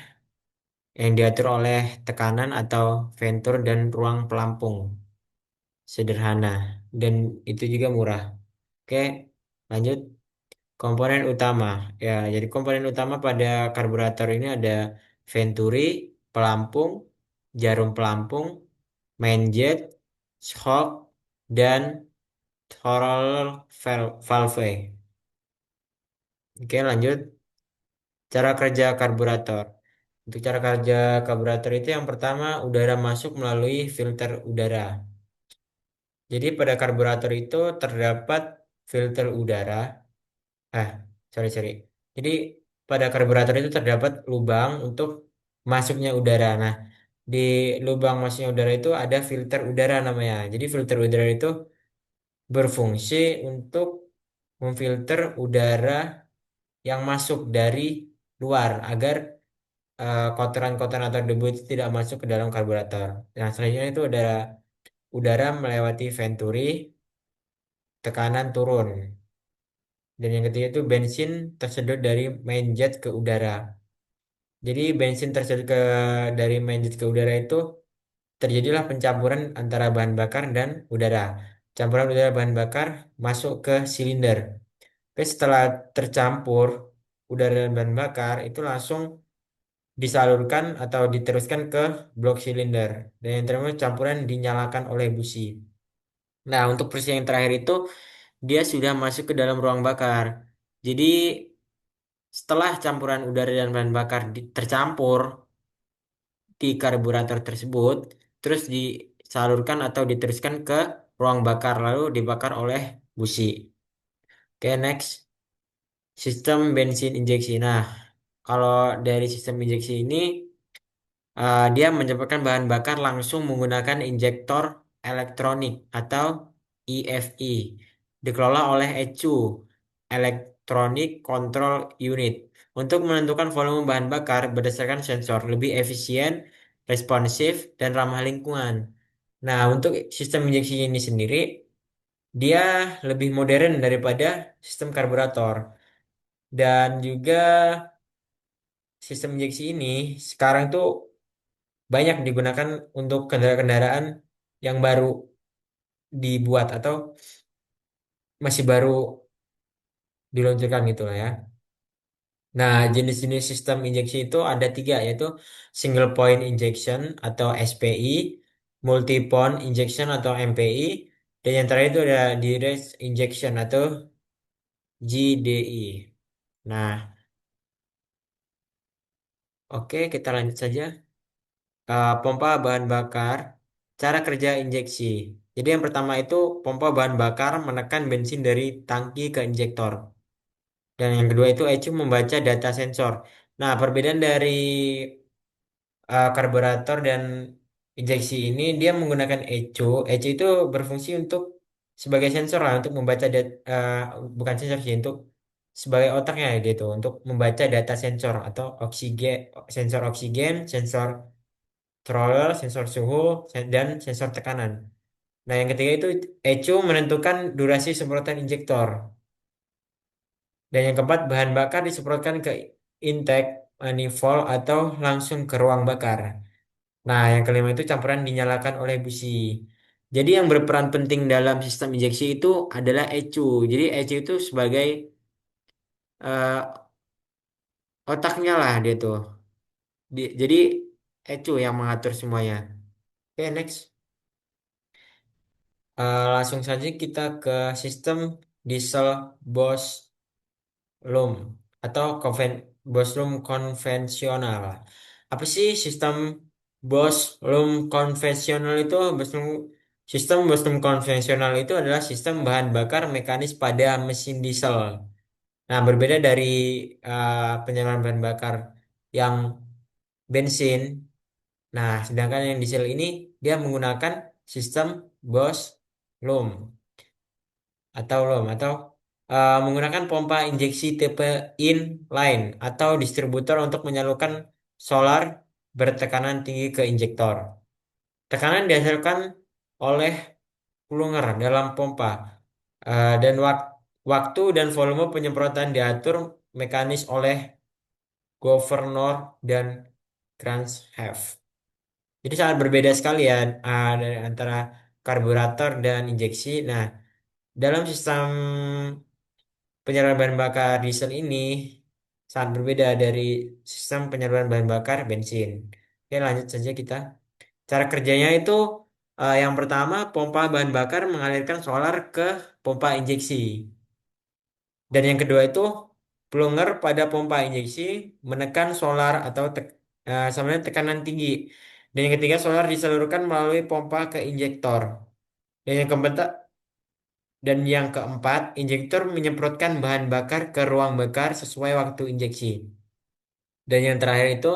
yang diatur oleh tekanan atau ventur dan ruang pelampung. Sederhana dan itu juga murah. Oke, lanjut. Komponen utama. Ya, jadi komponen utama pada karburator ini ada venturi, pelampung, jarum pelampung, main jet, shock, dan throttle valve. Oke, lanjut. Cara kerja karburator. Untuk cara kerja karburator itu yang pertama udara masuk melalui filter udara. Jadi pada karburator itu terdapat filter udara. Ah, sorry. Jadi pada karburator itu terdapat lubang untuk masuknya udara. Nah, di lubang masuknya udara itu ada filter udara namanya. Jadi filter udara itu berfungsi untuk memfilter udara yang masuk dari luar agar kotoran-kotoran atau debu itu tidak masuk ke dalam karburator. Nah, selanjutnya itu udara melewati venturi, tekanan turun. Dan yang ketiga itu bensin tersedot dari main jet ke udara. Jadi bensin tersedot dari main jet ke udara itu terjadilah pencampuran antara bahan bakar dan udara. Campuran udara bahan bakar masuk ke silinder. Oke, setelah tercampur udara dan bahan bakar itu langsung disalurkan atau diteruskan ke blok silinder. Dan yang terakhir campuran dinyalakan oleh busi. Nah, untuk proses yang terakhir itu dia sudah masuk ke dalam ruang bakar. Jadi setelah campuran udara dan bahan bakar tercampur di karburator tersebut, terus disalurkan atau diteruskan ke ruang bakar lalu dibakar oleh busi. Oke, next. Sistem bensin injeksi. Nah, kalau dari sistem injeksi ini dia mencampurkan bahan bakar langsung menggunakan injektor elektronik atau EFI. Dikelola oleh ECU, Electronic Control Unit, untuk menentukan volume bahan bakar berdasarkan sensor lebih efisien, responsif, dan ramah lingkungan. Nah, untuk sistem injeksi ini sendiri, dia lebih modern daripada sistem karburator. Dan juga sistem injeksi ini sekarang tuh banyak digunakan untuk kendaraan-kendaraan yang baru dibuat atau masih baru diluncurkan gitu lah ya. Nah, jenis-jenis sistem injeksi itu ada tiga, yaitu single point injection atau SPI, multi point injection atau MPI, dan yang terakhir itu ada direct injection atau GDI. Nah, oke, kita lanjut saja. Pompa bahan bakar, cara kerja injeksi. Jadi yang pertama itu pompa bahan bakar menekan bensin dari tangki ke injektor. Dan yang kedua itu ECU membaca data sensor. Nah, perbedaan dari karburator dan injeksi ini dia menggunakan ECU. ECU itu berfungsi untuk sebagai sensor lah untuk membaca bukan sensor sih untuk sebagai otaknya dia itu untuk membaca data sensor atau oksigen, sensor throttle, sensor suhu, dan sensor tekanan. Nah, yang ketiga itu ECU menentukan durasi semprotan injektor. Dan yang keempat, bahan bakar disemprotkan ke intake, manifold, atau langsung ke ruang bakar. Nah, yang kelima itu campuran dinyalakan oleh busi. Jadi yang berperan penting dalam sistem injeksi itu adalah ECU. Jadi ECU itu sebagai eh, otaknya lah dia tuh. Jadi ECU yang mengatur semuanya. Oke, next. Langsung saja kita ke sistem diesel Bos Loom atau Bos Loom konvensional. Apa sih sistem Bos Loom konvensional itu? Sistem Bos Loom konvensional itu adalah sistem bahan bakar mekanis pada mesin diesel. Nah, berbeda dari penyaluran bahan bakar yang bensin. Nah, sedangkan yang diesel ini dia menggunakan sistem Bos Loom atau menggunakan pompa injeksi tipe inline atau distributor untuk menyalurkan solar bertekanan tinggi ke injektor. Tekanan dihasilkan oleh plunger dalam pompa dan waktu dan volume penyemprotan diatur mekanis oleh governor dan crankshaft. Jadi sangat berbeda sekali ya antara karburator dan injeksi. Nah, dalam sistem penyaluran bahan bakar diesel ini sangat berbeda dari sistem penyaluran bahan bakar bensin. Oke, lanjut saja kita. Cara kerjanya itu Yang pertama, pompa bahan bakar mengalirkan solar ke pompa injeksi. Dan yang kedua itu plunger pada pompa injeksi menekan solar atau sebenarnya tekanan tinggi. Dan yang ketiga, solar disalurkan melalui pompa ke injektor. Dan yang keempat, injektor menyemprotkan bahan bakar ke ruang bakar sesuai waktu injeksi. Dan yang terakhir itu,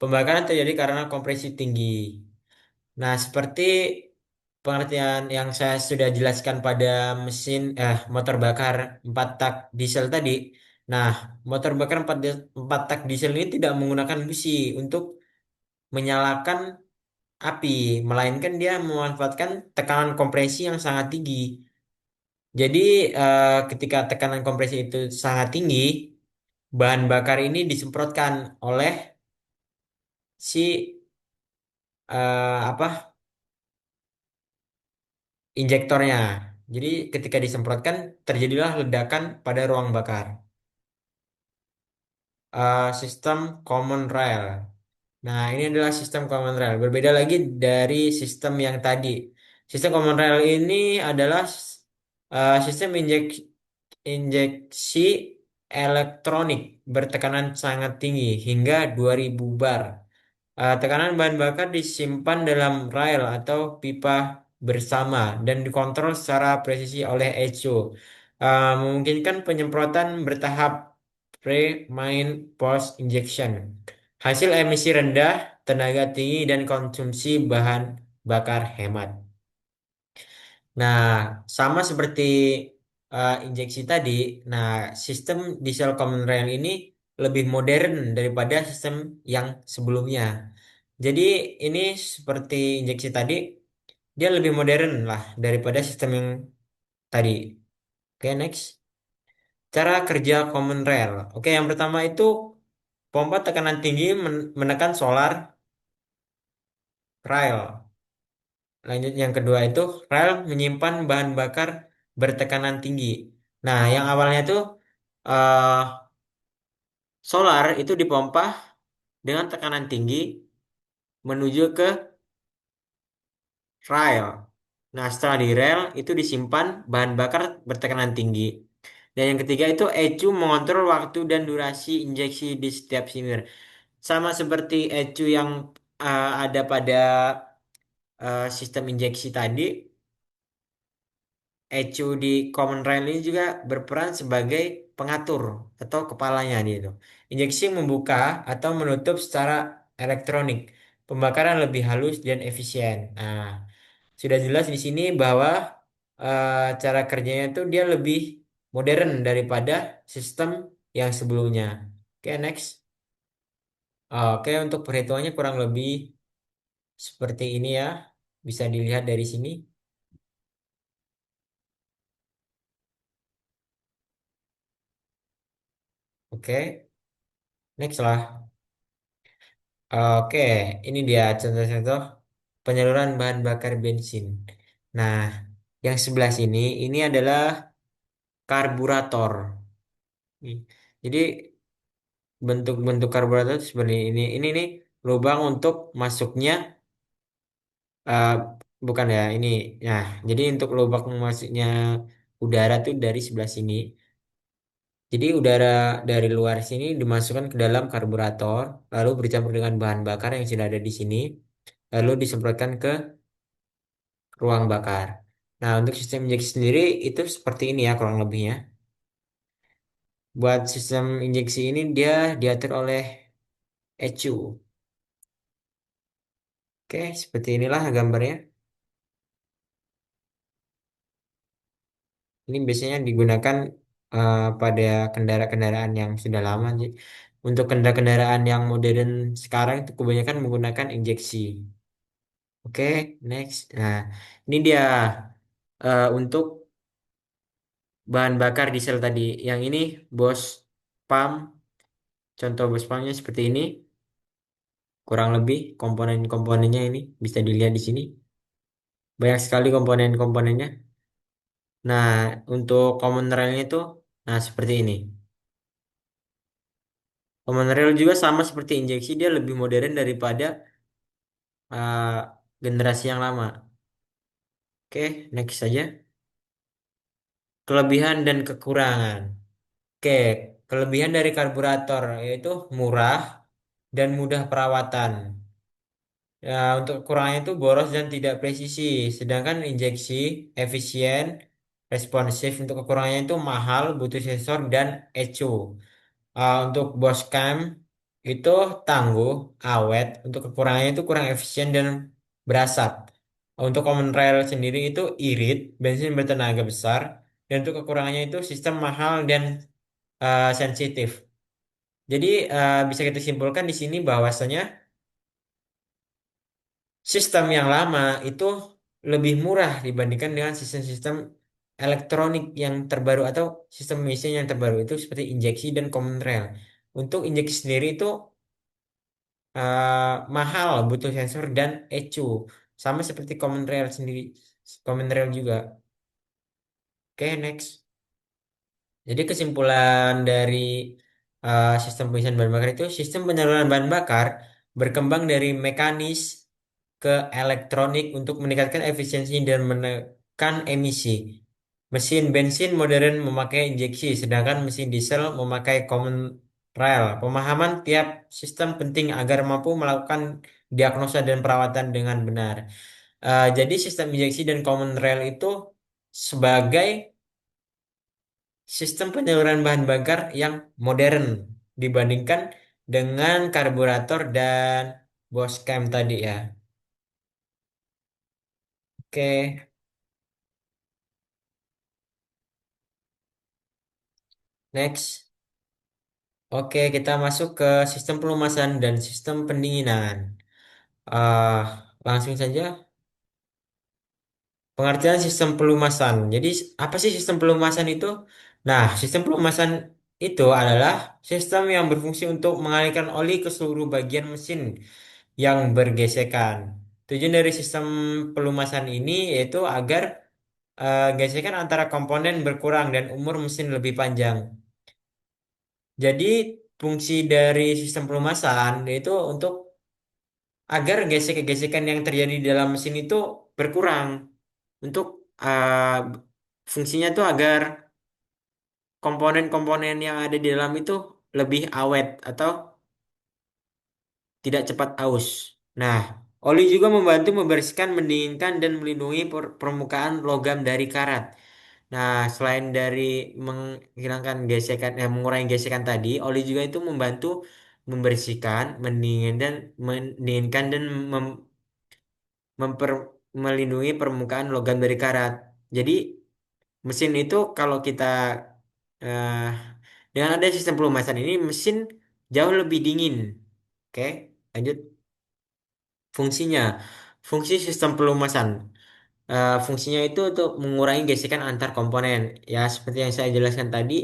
pembakaran terjadi karena kompresi tinggi. Nah, seperti pengertian yang saya sudah jelaskan pada motor bakar 4 tak diesel tadi. Nah, motor bakar 4 tak diesel ini tidak menggunakan busi untuk menyalakan api, melainkan dia memanfaatkan tekanan kompresi yang sangat tinggi. Jadi, ketika tekanan kompresi itu sangat tinggi, bahan bakar ini disemprotkan oleh si apa injektornya. Jadi, ketika disemprotkan, terjadilah ledakan pada ruang bakar. Sistem common rail. Nah, ini adalah sistem common rail. Berbeda lagi dari sistem yang tadi. Sistem common rail ini adalah sistem injeksi elektronik bertekanan sangat tinggi hingga 2000 bar. Tekanan bahan bakar disimpan dalam rail atau pipa bersama dan dikontrol secara presisi oleh ECO. Memungkinkan penyemprotan bertahap pre, main, post injection. Hasil emisi rendah, tenaga tinggi dan konsumsi bahan bakar hemat. Nah, sama seperti injeksi tadi, nah sistem diesel common rail ini lebih modern daripada sistem yang sebelumnya. Jadi ini seperti injeksi tadi, dia lebih modern lah daripada sistem yang tadi. Oke, next. Cara kerja common rail. Oke, yang pertama itu pompa tekanan tinggi menekan solar rail. Lanjut yang kedua itu rel menyimpan bahan bakar bertekanan tinggi. Nah, yang awalnya itu eh, solar itu dipompa dengan tekanan tinggi menuju ke rel. Nah, setelah di rel itu disimpan bahan bakar bertekanan tinggi. Dan yang ketiga itu ECU mengontrol waktu dan durasi injeksi di setiap silinder. Sama seperti ECU yang ada pada sistem injeksi tadi, ECU di Common Rail ini juga berperan sebagai pengatur atau kepalanya gitu. Injeksi membuka atau menutup secara elektronik. Pembakaran lebih halus dan efisien. Nah, sudah jelas di sini bahwa cara kerjanya itu dia lebih modern daripada sistem yang sebelumnya. Oke, next. Oke, untuk perhitungannya kurang lebih seperti ini ya. Bisa dilihat dari sini. Oke, next lah. Oke, ini dia contoh-contoh penyaluran bahan bakar bensin. Nah, yang sebelah sini ini adalah karburator. Jadi bentuk-bentuk karburator itu seperti ini. Ini nih lubang untuk masuknya eh, bukan ya ini. Nah, jadi untuk lubang masuknya udara tuh dari sebelah sini. Jadi udara dari luar sini dimasukkan ke dalam karburator, lalu bercampur dengan bahan bakar yang sudah ada di sini, lalu disemprotkan ke ruang bakar. Nah, untuk sistem injeksi sendiri itu seperti ini ya kurang lebihnya. Buat sistem injeksi ini dia diatur oleh ECU. Oke, seperti inilah gambarnya. Ini biasanya digunakan pada kendaraan-kendaraan yang sudah lama. Untuk kendaraan-kendaraan yang modern sekarang itu kebanyakan menggunakan injeksi. Oke, next. Nah, ini dia untuk bahan bakar diesel tadi. Yang ini bos pump. Contoh bos pumpnya seperti ini. Kurang lebih komponen-komponennya ini bisa dilihat di sini. Banyak sekali komponen-komponennya. Nah, untuk common railnya itu, nah seperti ini. Common rail juga sama seperti injeksi, dia lebih modern daripada uh, generasi yang lama. Oke, next saja. Kelebihan dan kekurangan. Oke, kelebihan dari karburator yaitu murah dan mudah perawatan. Ya, untuk kekurangannya itu boros dan tidak presisi. Sedangkan injeksi efisien, responsif. Untuk kekurangannya itu mahal, butuh sensor dan ECU. Untuk Boscam itu tangguh, awet. Untuk kekurangannya itu kurang efisien dan berasap. Untuk Common Rail sendiri itu irit, bensin bertenaga besar. Dan untuk kekurangannya itu sistem mahal dan sensitif. Jadi bisa kita simpulkan di sini bahwasanya sistem yang lama itu lebih murah dibandingkan dengan sistem-sistem elektronik yang terbaru atau sistem mesin yang terbaru itu seperti injeksi dan common rail. Untuk injeksi sendiri itu mahal, butuh sensor dan ECU. Sama seperti common rail sendiri, common rail juga. Oke, next. Jadi kesimpulan dari sistem pengisian bahan bakar itu sistem penyaluran bahan bakar berkembang dari mekanis ke elektronik untuk meningkatkan efisiensi dan menekan emisi. Mesin bensin modern memakai injeksi, sedangkan mesin diesel memakai common rail. Pemahaman tiap sistem penting agar mampu melakukan diagnosa dan perawatan dengan benar. Jadi sistem injeksi dan common rail itu sebagai sistem penyaluran bahan bakar yang modern dibandingkan dengan karburator dan Boscam tadi ya. Oke, next. Oke, kita masuk ke sistem pelumasan dan sistem pendinginan. Ah, langsung saja. Pengertian sistem pelumasan. Jadi, apa sih sistem pelumasan itu? Nah, sistem pelumasan itu adalah sistem yang berfungsi untuk mengalirkan oli ke seluruh bagian mesin yang bergesekan. Tujuan dari sistem pelumasan ini yaitu agar gesekan antara komponen berkurang dan umur mesin lebih panjang. Jadi fungsi dari sistem pelumasan yaitu untuk agar gesekan-gesekan yang terjadi di dalam mesin itu berkurang. Untuk fungsinya itu agar komponen-komponen yang ada di dalam itu lebih awet atau tidak cepat aus. Nah, oli juga membantu membersihkan, mendinginkan, dan melindungi permukaan logam dari karat. Nah, selain dari menghilangkan gesekan, mengurangi gesekan tadi, oli juga itu membantu membersihkan, mendinginkan dan melindungi permukaan logam dari karat. Jadi, mesin itu kalau kita eh, dengan ada sistem pelumasan ini, mesin jauh lebih dingin. Oke, lanjut fungsinya. Fungsi sistem pelumasan. Fungsinya itu untuk mengurangi gesekan antar komponen. Ya, seperti yang saya jelaskan tadi,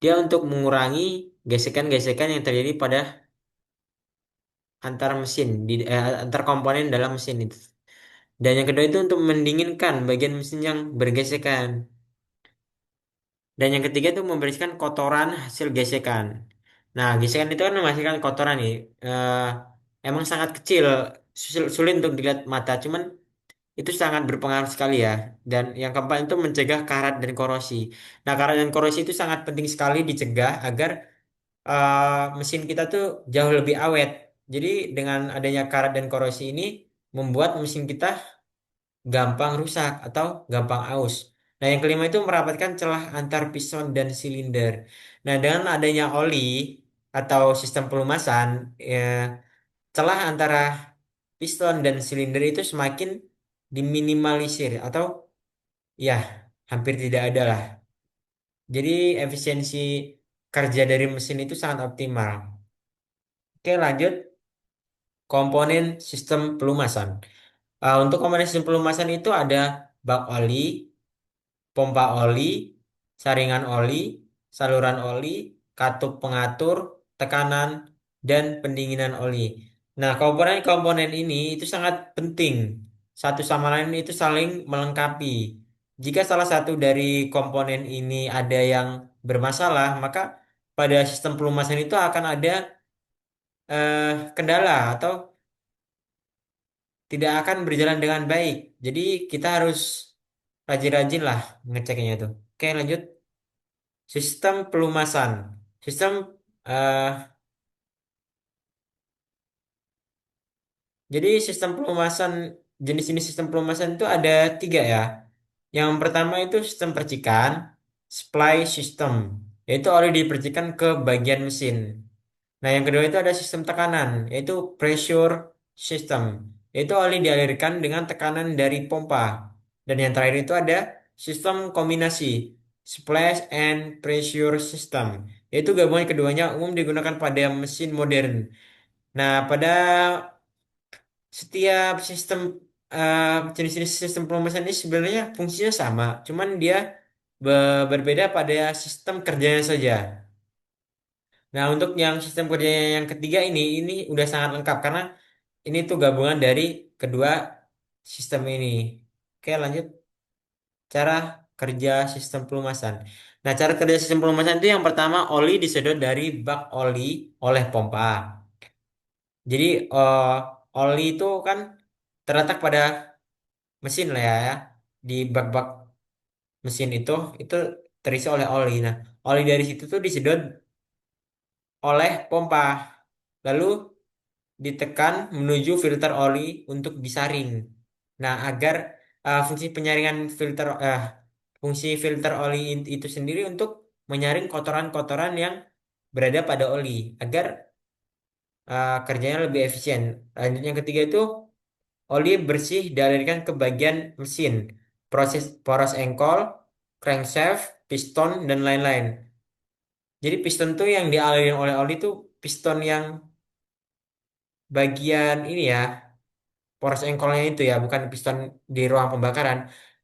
dia untuk mengurangi gesekan-gesekan yang terjadi pada antar mesin, antar komponen dalam mesin itu. Dan yang kedua itu untuk mendinginkan bagian mesin yang bergesekan. Dan yang ketiga itu membersihkan kotoran hasil gesekan. Nah, gesekan itu kan menghasilkan kotoran nih. Emang sangat kecil, sulit untuk dilihat mata. Cuman itu sangat berpengaruh sekali ya. Dan yang keempat itu mencegah karat dan korosi. Nah, karat dan korosi itu sangat penting sekali dicegah agar mesin kita tuh jauh lebih awet. Jadi dengan adanya karat dan korosi ini membuat mesin kita gampang rusak atau gampang aus. Nah, yang kelima itu merapatkan celah antar piston dan silinder. Nah, dengan adanya oli atau sistem pelumasan, ya, celah antara piston dan silinder itu semakin diminimalisir atau ya hampir tidak ada lah. Jadi efisiensi kerja dari mesin itu sangat optimal. Oke, lanjut komponen sistem pelumasan. Untuk komponen sistem pelumasan itu ada bak oli, pompa oli, saringan oli, saluran oli, katup pengatur, tekanan, dan pendinginan oli. Nah, komponen-komponen ini itu sangat penting. Satu sama lain itu saling melengkapi. Jika salah satu dari komponen ini ada yang bermasalah, maka pada sistem pelumasan itu akan ada kendala atau tidak akan berjalan dengan baik. Jadi kita harus rajin-rajin lah ngeceknya itu. Oke, lanjut. Sistem pelumasan. Sistem eh, jadi sistem pelumasan jenis-jenis sistem pelumasan itu ada tiga ya. Yang pertama itu sistem percikan, supply system, yaitu oli dipercikan ke bagian mesin. Nah, yang kedua itu ada sistem tekanan, yaitu pressure system, yaitu oli dialirkan dengan tekanan dari pompa. Dan yang terakhir itu ada sistem kombinasi, splash and pressure system, yaitu gabungan keduanya umum digunakan pada mesin modern. Nah, pada setiap sistem jenis-jenis sistem pelumasan ini sebenarnya fungsinya sama, cuman dia berbeda pada sistem kerjanya saja. Nah, untuk yang sistem kerja yang ketiga ini udah sangat lengkap karena ini tuh gabungan dari kedua sistem ini. Oke, lanjut cara kerja sistem pelumasan. Nah, cara kerja sistem pelumasan itu yang pertama oli disedot dari bak oli oleh pompa. Jadi oli itu kan terletak pada mesin lah ya. Di bak-bak mesin itu terisi oleh oli. Nah, oli dari situ tuh disedot oleh pompa. Lalu ditekan menuju filter oli untuk disaring. Nah, agar fungsi penyaringan fungsi filter oli itu sendiri untuk menyaring kotoran-kotoran yang berada pada oli agar kerjanya lebih efisien. Lanjut yang ketiga itu oli bersih dialirkan ke bagian mesin, proses poros engkol, crankshaft, piston dan lain-lain. Jadi piston tuh yang dialirin oleh oli itu piston yang bagian ini ya poros engkolnya itu ya, bukan piston di ruang pembakaran.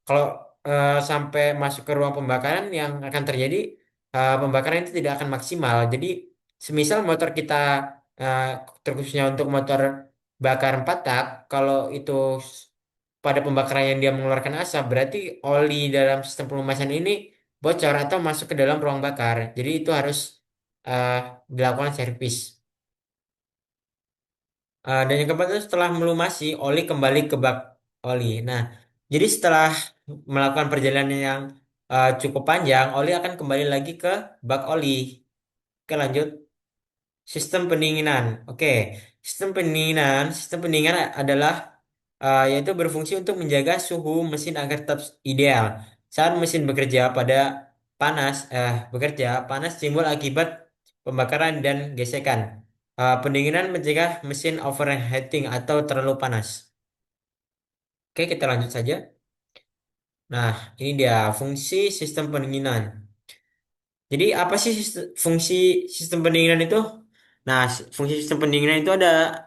Kalau sampai masuk ke ruang pembakaran, yang akan terjadi pembakaran itu tidak akan maksimal. Jadi, semisal motor kita eh, terkhususnya untuk motor bakar 4 tak, kalau itu pada pembakaran yang dia mengeluarkan asap, berarti oli dalam sistem pelumasan ini bocor atau masuk ke dalam ruang bakar. Jadi itu harus eh, dilakukan servis. Dan yang keempat itu setelah melumasi, oli kembali ke bak oli. Nah, jadi setelah melakukan perjalanan yang cukup panjang, oli akan kembali lagi ke bak oli. Oke, lanjut. Sistem pendinginan. Oke, sistem pendinginan adalah yaitu berfungsi untuk menjaga suhu mesin agar tetap ideal. Saat mesin bekerja, panas timbul akibat pembakaran dan gesekan. Pendinginan mencegah mesin overheating atau terlalu panas. Oke, kita lanjut saja. Nah, ini dia fungsi sistem pendinginan. Jadi, apa sih fungsi sistem pendinginan itu? Nah, fungsi sistem pendinginan itu ada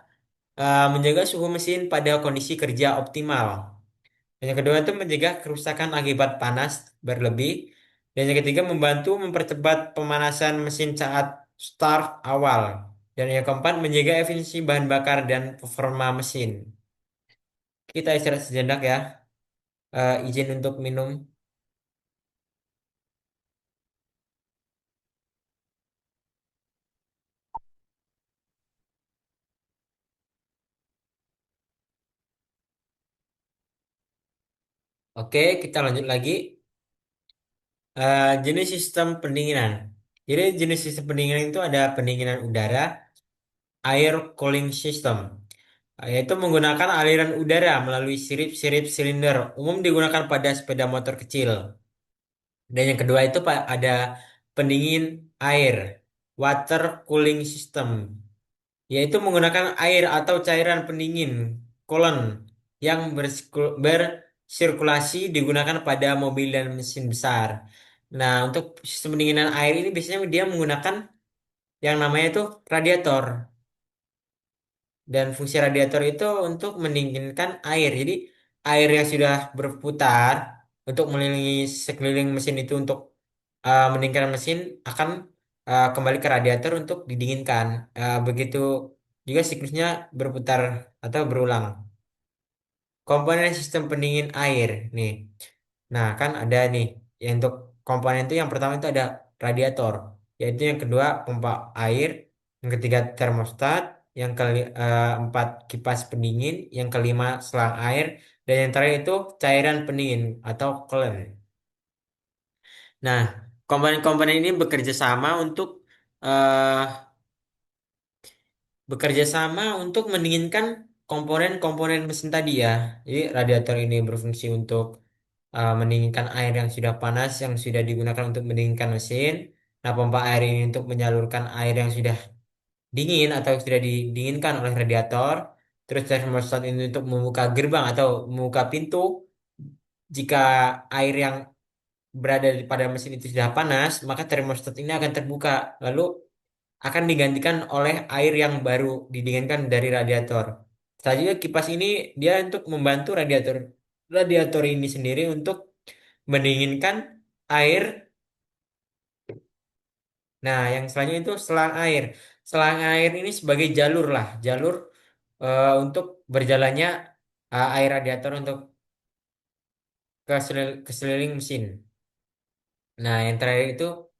menjaga suhu mesin pada kondisi kerja optimal. Dan yang kedua itu mencegah kerusakan akibat panas berlebih. Dan yang ketiga membantu mempercepat pemanasan mesin saat start awal. Dan yang keempat menjaga efisiensi bahan bakar dan performa mesin. Kita istirahat sejenak ya. Izin untuk minum. Oke, kita lanjut lagi. Jenis sistem pendinginan. Jadi jenis sistem pendinginan itu ada pendinginan udara, air cooling system, yaitu menggunakan aliran udara melalui sirip-sirip silinder, umum digunakan pada sepeda motor kecil. Dan yang kedua itu Pak ada pendingin air, water cooling system, yaitu menggunakan air atau cairan pendingin, coolant, yang bersirkulasi digunakan pada mobil dan mesin besar. Nah, untuk sistem pendinginan air ini biasanya dia menggunakan yang namanya itu radiator. Dan fungsi radiator itu untuk mendinginkan air. Jadi air yang sudah berputar untuk mengelilingi sekeliling mesin itu untuk mendinginkan mesin akan kembali ke radiator untuk didinginkan. Begitu juga siklusnya berputar atau berulang. Komponen sistem pendingin air nih. Nah, kan ada nih yang untuk komponen itu yang pertama itu ada radiator, yaitu yang kedua pompa air, yang ketiga termostat, yang keempat kipas pendingin, yang kelima selang air, dan yang terakhir itu cairan pendingin atau coolant. Nah, komponen-komponen ini eh, bekerja sama untuk mendinginkan komponen-komponen mesin tadi ya. Jadi radiator ini berfungsi untuk mendinginkan air yang sudah panas yang sudah digunakan untuk mendinginkan mesin. Nah, pompa air ini untuk menyalurkan air yang sudah dingin atau sudah didinginkan oleh radiator. Terus termostat ini untuk membuka gerbang atau membuka pintu jika air yang berada pada mesin itu sudah panas, maka termostat ini akan terbuka. Lalu akan digantikan oleh air yang baru didinginkan dari radiator. Selanjutnya kipas ini dia untuk membantu radiator radiator ini sendiri untuk mendinginkan air. Nah, yang selanjutnya itu selang air. Selang air ini sebagai jalur lah, jalur untuk berjalannya air radiator untuk ke sekeliling mesin. Nah, yang terakhir itu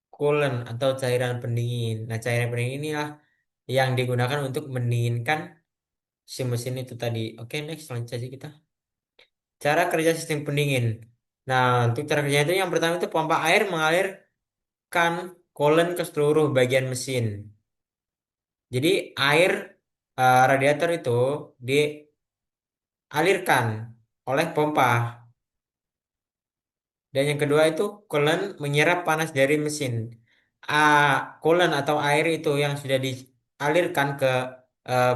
coolant atau cairan pendingin. Nah, cairan pendingin inilah yang digunakan untuk mendinginkan si mesin itu tadi. Oke, next lanjut aja kita. Cara kerja sistem pendingin. Nah, untuk cara kerja itu yang pertama itu pompa air mengalirkan coolant ke seluruh bagian mesin. Jadi air radiator itu dialirkan oleh pompa. Dan yang kedua itu coolant menyerap panas dari mesin. Ah, coolant atau air itu yang sudah dialirkan ke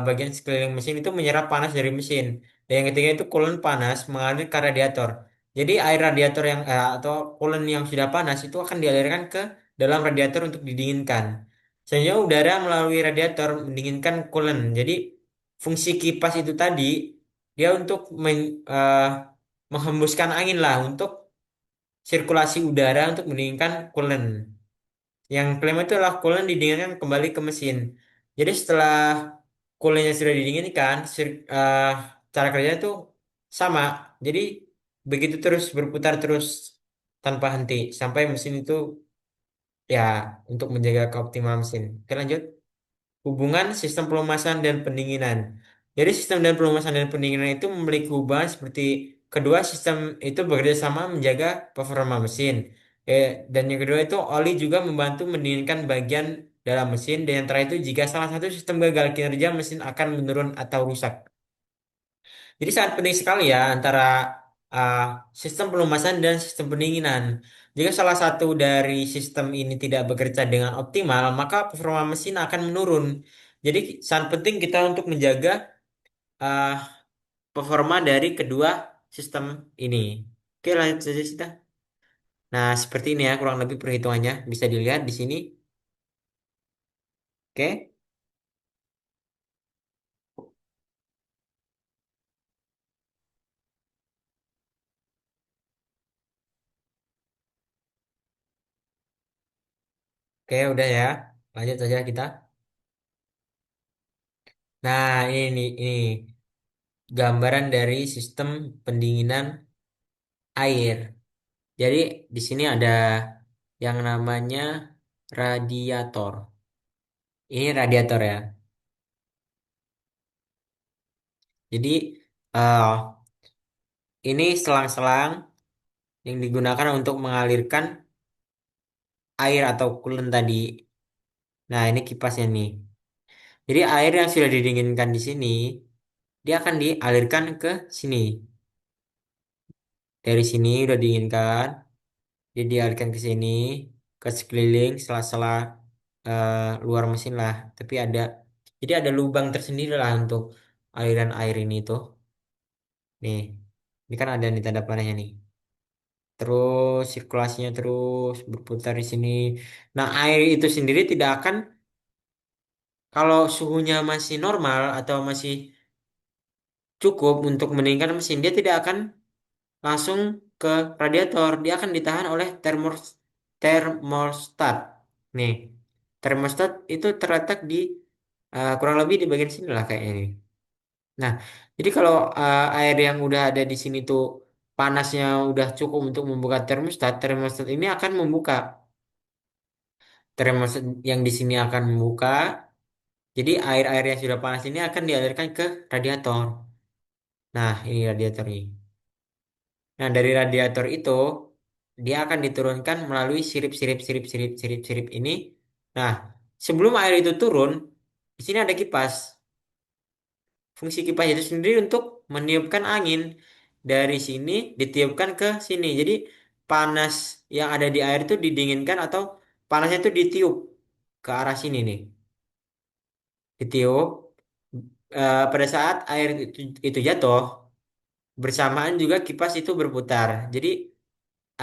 bagian sekeliling mesin itu menyerap panas dari mesin. Dan yang ketiga itu coolant panas mengalir ke radiator. Jadi air radiator yang atau coolant yang sudah panas itu akan dialirkan ke dalam radiator untuk didinginkan. Selanjutnya udara melalui radiator mendinginkan coolant. Jadi fungsi kipas itu tadi dia untuk menghembuskan angin lah untuk sirkulasi udara untuk mendinginkan coolant. Yang kelima itu adalah coolant didinginkan kembali ke mesin. Jadi setelah coolantnya sudah didinginkan, cara kerja itu sama. Jadi begitu terus berputar terus tanpa henti sampai mesin itu ya untuk menjaga keoptimalan mesin. Oke lanjut. Hubungan sistem pelumasan dan pendinginan. Jadi sistem dan pelumasan dan pendinginan itu memiliki hubungan seperti kedua sistem itu bekerja sama menjaga performa mesin. Dan yang kedua itu oli juga membantu mendinginkan bagian dalam mesin. Dan yang terakhir itu jika salah satu sistem gagal kinerja mesin akan menurun atau rusak. Jadi sangat penting sekali ya antara uh, sistem pelumasan dan sistem pendinginan. Jika salah satu dari sistem ini tidak bekerja dengan optimal, maka performa mesin akan menurun. Jadi sangat penting kita untuk menjaga uh, performa dari kedua sistem ini. Oke, lanjut saja kita. Nah, seperti ini ya kurang lebih perhitungannya bisa dilihat di sini. Oke, oke udah ya. Lanjut saja kita. Nah, ini gambaran dari sistem pendinginan air. Jadi di sini ada yang namanya radiator. Ini radiator ya. Jadi eh, ini selang-selang yang digunakan untuk mengalirkan air atau coolant tadi. Nah, ini kipasnya nih. Jadi air yang sudah didinginkan di sini, dia akan dialirkan ke sini. Dari sini udah dinginkan, dia dialirkan ke sini, ke sekeliling, sela-sela luar mesin lah. Tapi jadi ada lubang tersendiri lah untuk aliran air ini tuh. Nih, ini kan ada nih tanda panahnya nih. Terus sirkulasinya terus berputar di sini. Nah, air itu sendiri tidak akan kalau suhunya masih normal atau masih cukup untuk mendinginkan mesin, dia tidak akan langsung ke radiator. Dia akan ditahan oleh termostat. Nih, termostat itu terletak di kurang lebih di bagian sini lah kayak ini. Nah, jadi kalau air yang udah ada di sini tuh panasnya udah cukup untuk membuka termostat, termostat ini akan membuka. Termostat yang di sini akan membuka, Jadi air-air yang sudah panas ini akan dialirkan ke radiator. Nah, ini radiator ini. Nah, dari radiator itu dia akan diturunkan melalui sirip ini. Nah, sebelum air itu turun, di sini ada kipas. Fungsi kipas itu sendiri untuk meniupkan angin dari sini ditiupkan ke sini. Jadi panas yang ada di air itu didinginkan atau panasnya itu ditiup ke arah sini nih. Ditiup. Pada saat air itu jatuh, bersamaan juga kipas itu berputar. Jadi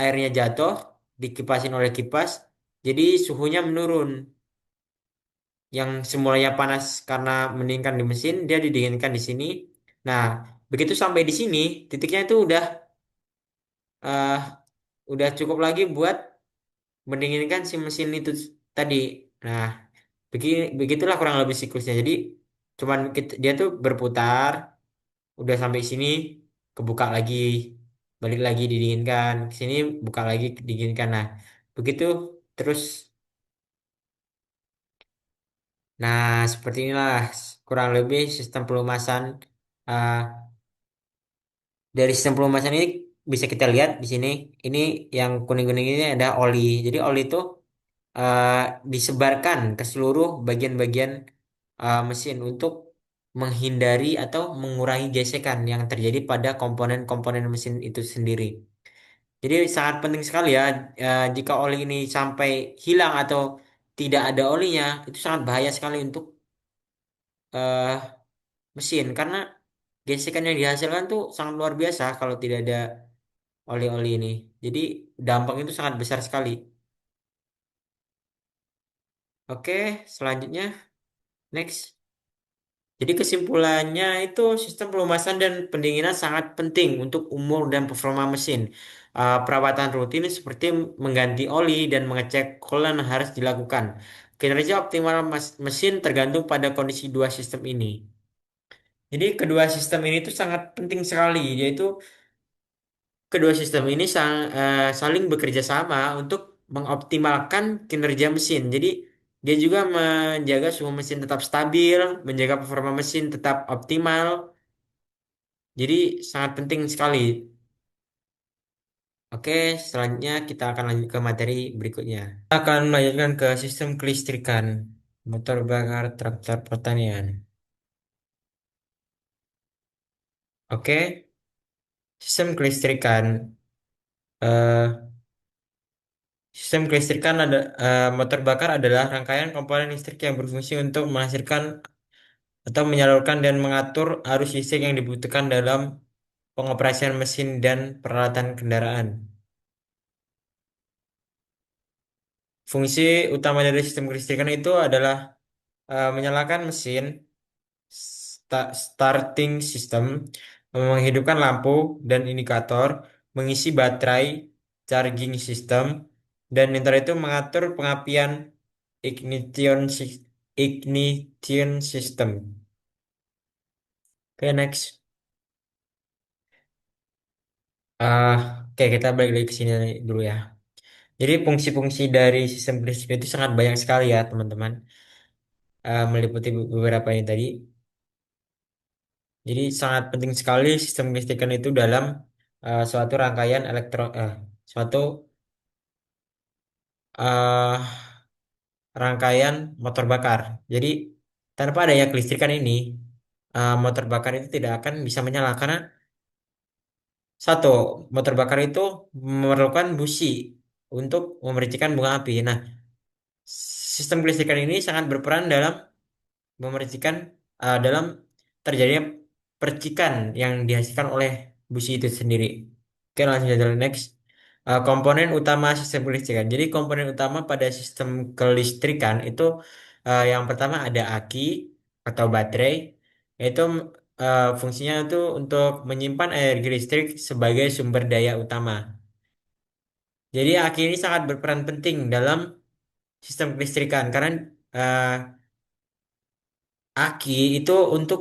airnya jatuh, dikipasin oleh kipas, jadi suhunya menurun. Yang semulanya panas karena mendinginkan di mesin, dia didinginkan di sini. Nah, begitu sampai di sini, titiknya itu eh, udah cukup lagi buat mendinginkan si mesin itu tadi. Nah, begitulah kurang lebih siklusnya. Jadi, dia tuh berputar, udah sampai sini, kebuka lagi, balik lagi didinginkan, ke sini buka lagi didinginkan. Nah, begitu terus. Nah, seperti inilah kurang lebih sistem pelumasan. uh, dari sistem pelumasan ini bisa kita lihat di sini. Ini yang kuning-kuning ini ada oli. Jadi oli itu uh, disebarkan ke seluruh bagian-bagian mesin untuk menghindari atau mengurangi gesekan yang terjadi pada komponen-komponen mesin itu sendiri. Jadi sangat penting sekali ya, jika oli ini sampai hilang atau tidak ada olinya, itu sangat bahaya sekali untuk eh, mesin karena gesekan yang dihasilkan tuh sangat luar biasa kalau tidak ada oli-oli ini. Jadi dampaknya itu sangat besar sekali. Oke, selanjutnya next. Jadi kesimpulannya itu sistem pelumasan dan pendinginan sangat penting untuk umur dan performa mesin. Perawatan rutin seperti mengganti oli dan mengecek coolant harus dilakukan. Kinerja optimal mesin tergantung pada kondisi dua sistem ini. Jadi kedua sistem ini tuh sangat penting sekali, yaitu kedua sistem ini saling bekerja sama untuk mengoptimalkan kinerja mesin. Jadi dia juga menjaga suhu mesin tetap stabil, menjaga performa mesin tetap optimal. Jadi sangat penting sekali. Oke, selanjutnya kita akan lanjut ke materi berikutnya. Kita akan melanjutkan ke sistem kelistrikan, motor bakar traktor pertanian. Oke, sistem kelistrikan. eh, Sistem kelistrikan motor bakar adalah rangkaian komponen listrik yang berfungsi untuk menghasilkan atau menyalurkan dan mengatur arus listrik yang dibutuhkan dalam pengoperasian mesin dan peralatan kendaraan. Fungsi utama dari sistem kelistrikan itu adalah menyalakan mesin, starting system, menghidupkan lampu dan indikator, mengisi baterai, charging system, dan ntar itu mengatur pengapian ignition ignition system. Oke, next. Ah, oke, kita balik lagi ke sini dulu ya. Jadi fungsi-fungsi dari sistem listrik itu sangat banyak sekali ya, teman-teman. Meliputi beberapa ini tadi. Jadi sangat penting sekali sistem kelistrikan itu dalam suatu rangkaian suatu eh, rangkaian motor bakar. Jadi tanpa adanya kelistrikan ini, motor bakar itu tidak akan bisa menyala karena satu, motor bakar itu memerlukan busi untuk memercikan bunga api. Nah, sistem kelistrikan ini sangat berperan dalam memercikan dalam terjadinya percikan yang dihasilkan oleh busi itu sendiri. Oke, langsung saja next. Komponen utama sistem kelistrikan. Jadi komponen utama pada sistem kelistrikan itu yang pertama ada aki atau baterai, yaitu fungsinya itu untuk menyimpan energi listrik sebagai sumber daya utama. Jadi aki ini sangat berperan penting dalam sistem kelistrikan karena eh, aki itu untuk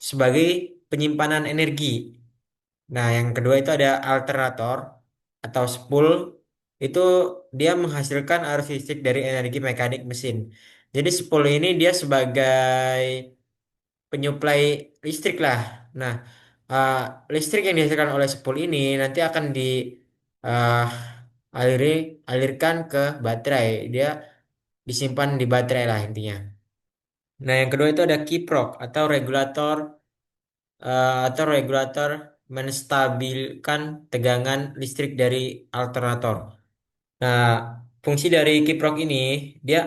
sebagai penyimpanan energi. Nah, yang kedua itu ada alternator atau spool. Itu dia menghasilkan arus listrik dari energi mekanik mesin. Jadi spool ini dia sebagai penyuplai listrik lah. Nah, uh, listrik yang dihasilkan oleh spool ini nanti akan di uh, aliri alirkan ke baterai. Dia disimpan di baterai lah intinya. Nah, yang kedua itu ada kiprok atau regulator menstabilkan tegangan listrik dari alternator. Nah, fungsi dari kiprok ini dia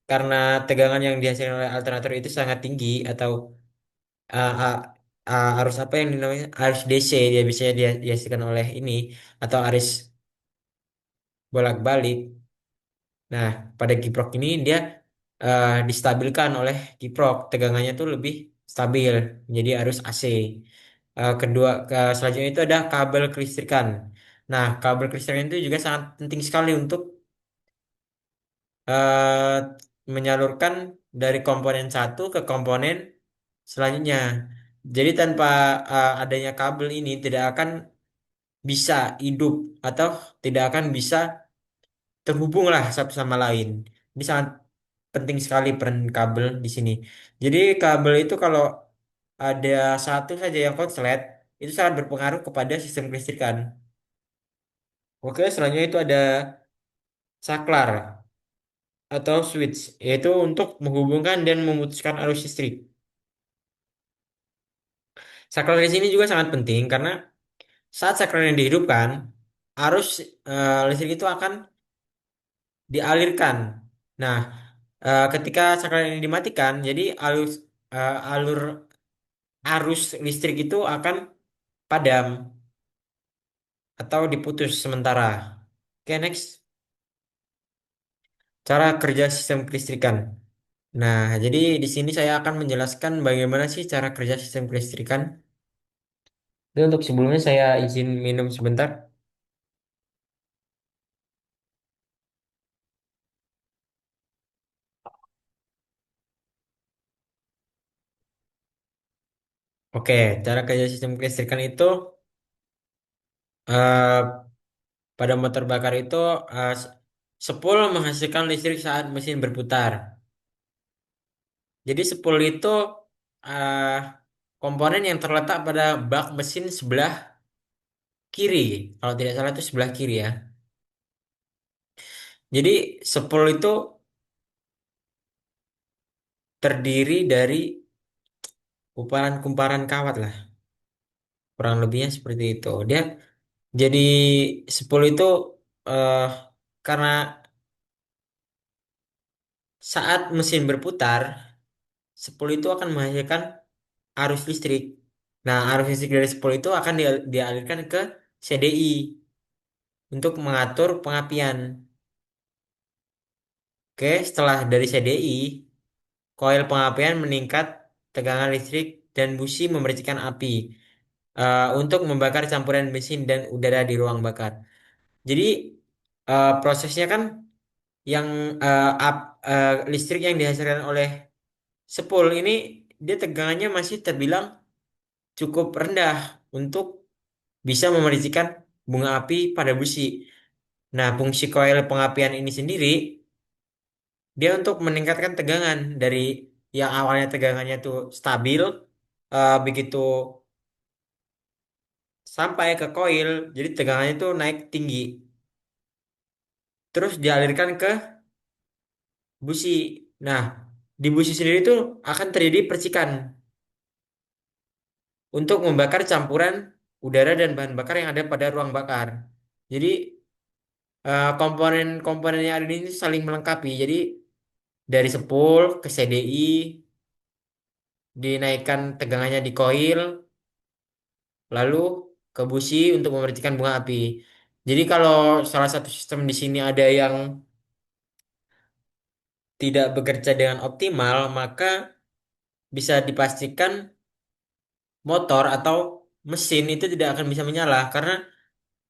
karena tegangan yang dihasilkan oleh alternator itu sangat tinggi atau uh, uh, arus apa yang dinamanya arus DC dia bisa dihasilkan oleh ini atau arus bolak-balik. Nah, pada kiprok ini dia distabilkan oleh kiprok, tegangannya tuh lebih stabil menjadi arus AC. Selanjutnya itu ada kabel kelistrikan. Nah, kabel kelistrikan itu juga sangat penting sekali untuk eh, menyalurkan dari komponen satu ke komponen selanjutnya. Jadi tanpa adanya kabel ini tidak akan bisa hidup atau tidak akan bisa terhubung lah satu sama lain. Ini sangat penting sekali peran kabel di sini. Jadi kabel itu kalau ada satu saja yang konslet, itu sangat berpengaruh kepada sistem kelistrikan. Oke, selanjutnya itu ada saklar atau switch, yaitu untuk menghubungkan dan memutuskan arus listrik. Saklar di sini juga sangat penting karena saat saklar yang dihidupkan, arus listrik itu akan dialirkan. Nah, ketika saklar ini dimatikan, jadi alur arus listrik itu akan padam atau diputus sementara. Oke, next. Cara kerja sistem kelistrikan. Nah, jadi di sini saya akan menjelaskan bagaimana sih cara kerja sistem kelistrikan. Jadi untuk sebelumnya saya izin minum sebentar. Oke, cara kerja sistem kelistrikan itu eh, pada motor bakar itu eh, spool menghasilkan listrik saat mesin berputar. Jadi spool itu eh, komponen yang terletak pada bak mesin sebelah kiri. Kalau tidak salah itu sebelah kiri ya. Jadi spool itu terdiri dari kumparan-kumparan kawat lah. Kurang lebihnya seperti itu. Dia jadi spool itu eh, karena saat mesin berputar, spool itu akan menghasilkan arus listrik. Nah, arus listrik dari spool itu akan dialirkan ke CDI untuk mengatur pengapian. Oke, setelah dari CDI, koil pengapian meningkat tegangan listrik dan busi memercikan api untuk membakar campuran bensin dan udara di ruang bakar. Jadi prosesnya kan yang listrik yang dihasilkan oleh spool ini dia tegangannya masih terbilang cukup rendah untuk bisa memercikan bunga api pada busi. Nah, fungsi koil pengapian ini sendiri dia untuk meningkatkan tegangan dari yang awalnya tegangannya tuh stabil, begitu sampai ke koil, jadi tegangannya tuh naik tinggi, terus dialirkan ke busi. Nah, di busi sendiri tuh akan terjadi percikan untuk membakar campuran udara dan bahan bakar yang ada pada ruang bakar. Jadi komponen-komponen yang ada di sini saling melengkapi. Jadi dari spool ke CDI dinaikkan tegangannya di koil, lalu ke busi untuk memercikan bunga api. Jadi kalau salah satu sistem di sini ada yang tidak bekerja dengan optimal, maka bisa dipastikan motor atau mesin itu tidak akan bisa menyala karena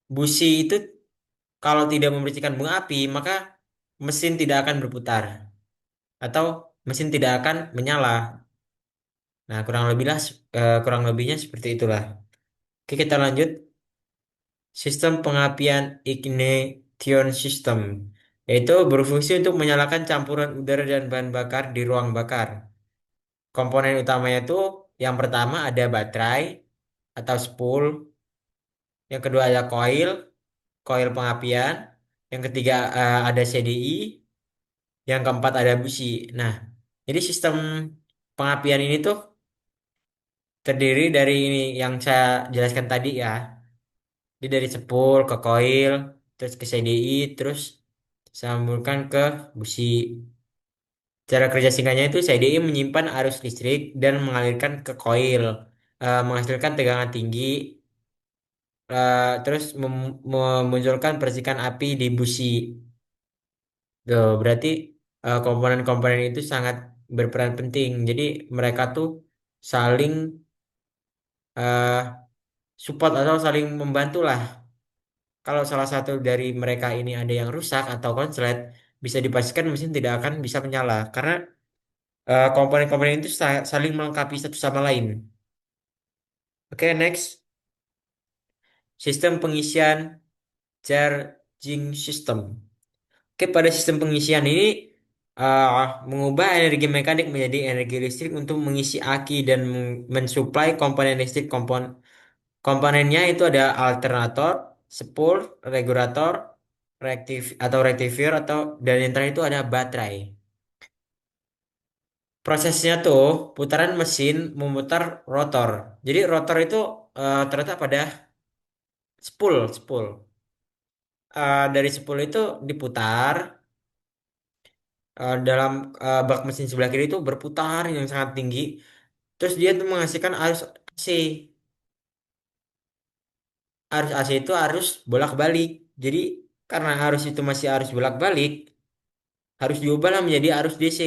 busi itu kalau tidak memercikan bunga api, maka mesin tidak akan berputar atau mesin tidak akan menyala. Nah, kurang lebihnya seperti itulah. Oke, kita lanjut. Sistem pengapian ignition system, yaitu berfungsi untuk menyalakan campuran udara dan bahan bakar di ruang bakar. Komponen utamanya itu yang pertama ada baterai atau spool, yang kedua ada koil pengapian, yang ketiga ada CDI, yang keempat ada busi. Nah, jadi sistem pengapian ini tuh terdiri dari ini yang saya jelaskan tadi ya. Jadi dari spool ke koil, terus ke CDI, terus sambungkan ke busi. Cara kerja singkatnya itu CDI menyimpan arus listrik dan mengalirkan ke koil, menghasilkan tegangan tinggi, terus memunculkan percikan api di busi. Tuh, berarti komponen-komponen itu sangat berperan penting. Jadi mereka tuh saling eh, support atau saling membantu lah. Kalau salah satu dari mereka ini ada yang rusak atau konslet, bisa dipastikan mesin tidak akan bisa menyala karena komponen-komponen itu saling melengkapi satu sama lain. Oke, next. Sistem pengisian charging system. Oke, pada sistem pengisian ini mengubah energi mekanik menjadi energi listrik untuk mengisi aki dan mensuplai komponen listrik. Komponennya itu ada alternator, spool, regulator, rectifier atau dan yang terakhir itu ada baterai. Prosesnya tuh putaran mesin memutar rotor. Jadi rotor itu terletak pada spool. Dari spool itu diputar dalam bak mesin sebelah kiri itu berputar yang sangat tinggi. Terus dia tuh menghasilkan arus AC. Arus AC itu arus bolak-balik. Jadi karena arus itu masih arus bolak-balik, harus diubahlah menjadi arus DC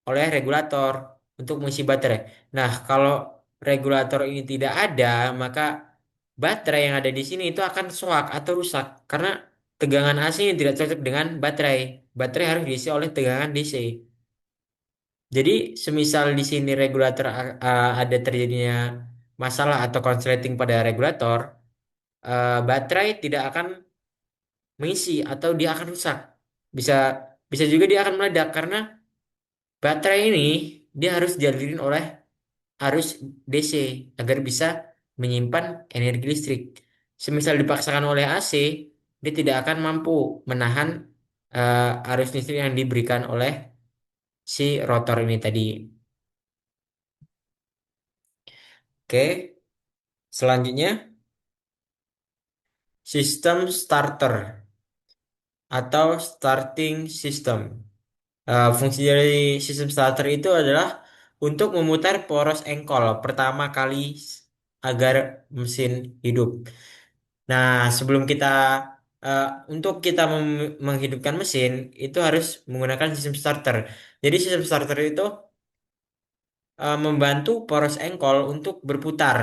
oleh regulator untuk mengisi baterai. Nah, kalau regulator ini tidak ada, maka baterai yang ada di sini itu akan soak atau rusak karena tegangan AC yang tidak cocok dengan baterai. Baterai harus diisi oleh tegangan DC. Jadi, semisal di sini regulator ada terjadinya masalah atau konsleting pada regulator, baterai tidak akan mengisi atau dia akan rusak. Bisa bisa juga dia akan meledak karena baterai ini dia harus dialirin oleh arus DC agar bisa menyimpan energi listrik. Semisal dipaksakan oleh AC, dia tidak akan mampu menahan arus listrik yang diberikan oleh si rotor ini tadi. Oke, selanjutnya sistem starter atau starting system. Fungsi dari sistem starter itu adalah untuk memutar poros engkol pertama kali agar mesin hidup. Nah, sebelum kita eh, untuk kita menghidupkan mesin itu harus menggunakan sistem starter. Jadi sistem starter itu membantu poros engkol untuk berputar.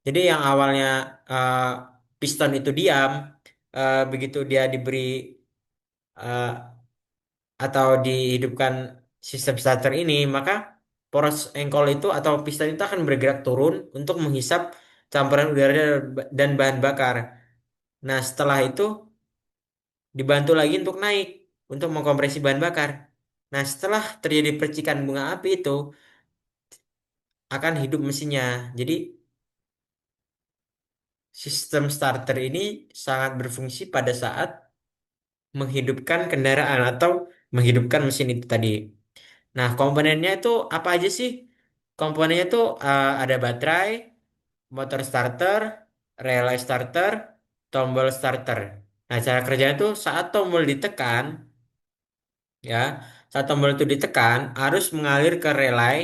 Jadi yang awalnya eh, piston itu diam, begitu dia diberi eh, atau dihidupkan sistem starter ini, maka poros engkol itu atau piston itu akan bergerak turun untuk menghisap campuran udara dan bahan bakar. Nah, setelah itu dibantu lagi untuk naik untuk mengkompresi bahan bakar. Nah, setelah terjadi percikan bunga api itu akan hidup mesinnya. Jadi, sistem starter ini sangat berfungsi pada saat menghidupkan kendaraan atau menghidupkan mesin itu tadi. Nah, komponennya itu apa aja sih? Komponennya itu ada baterai, motor starter, relay starter, tombol starter. Nah, cara kerjanya itu saat tombol ditekan, ya, saat tombol itu ditekan, arus mengalir ke relay,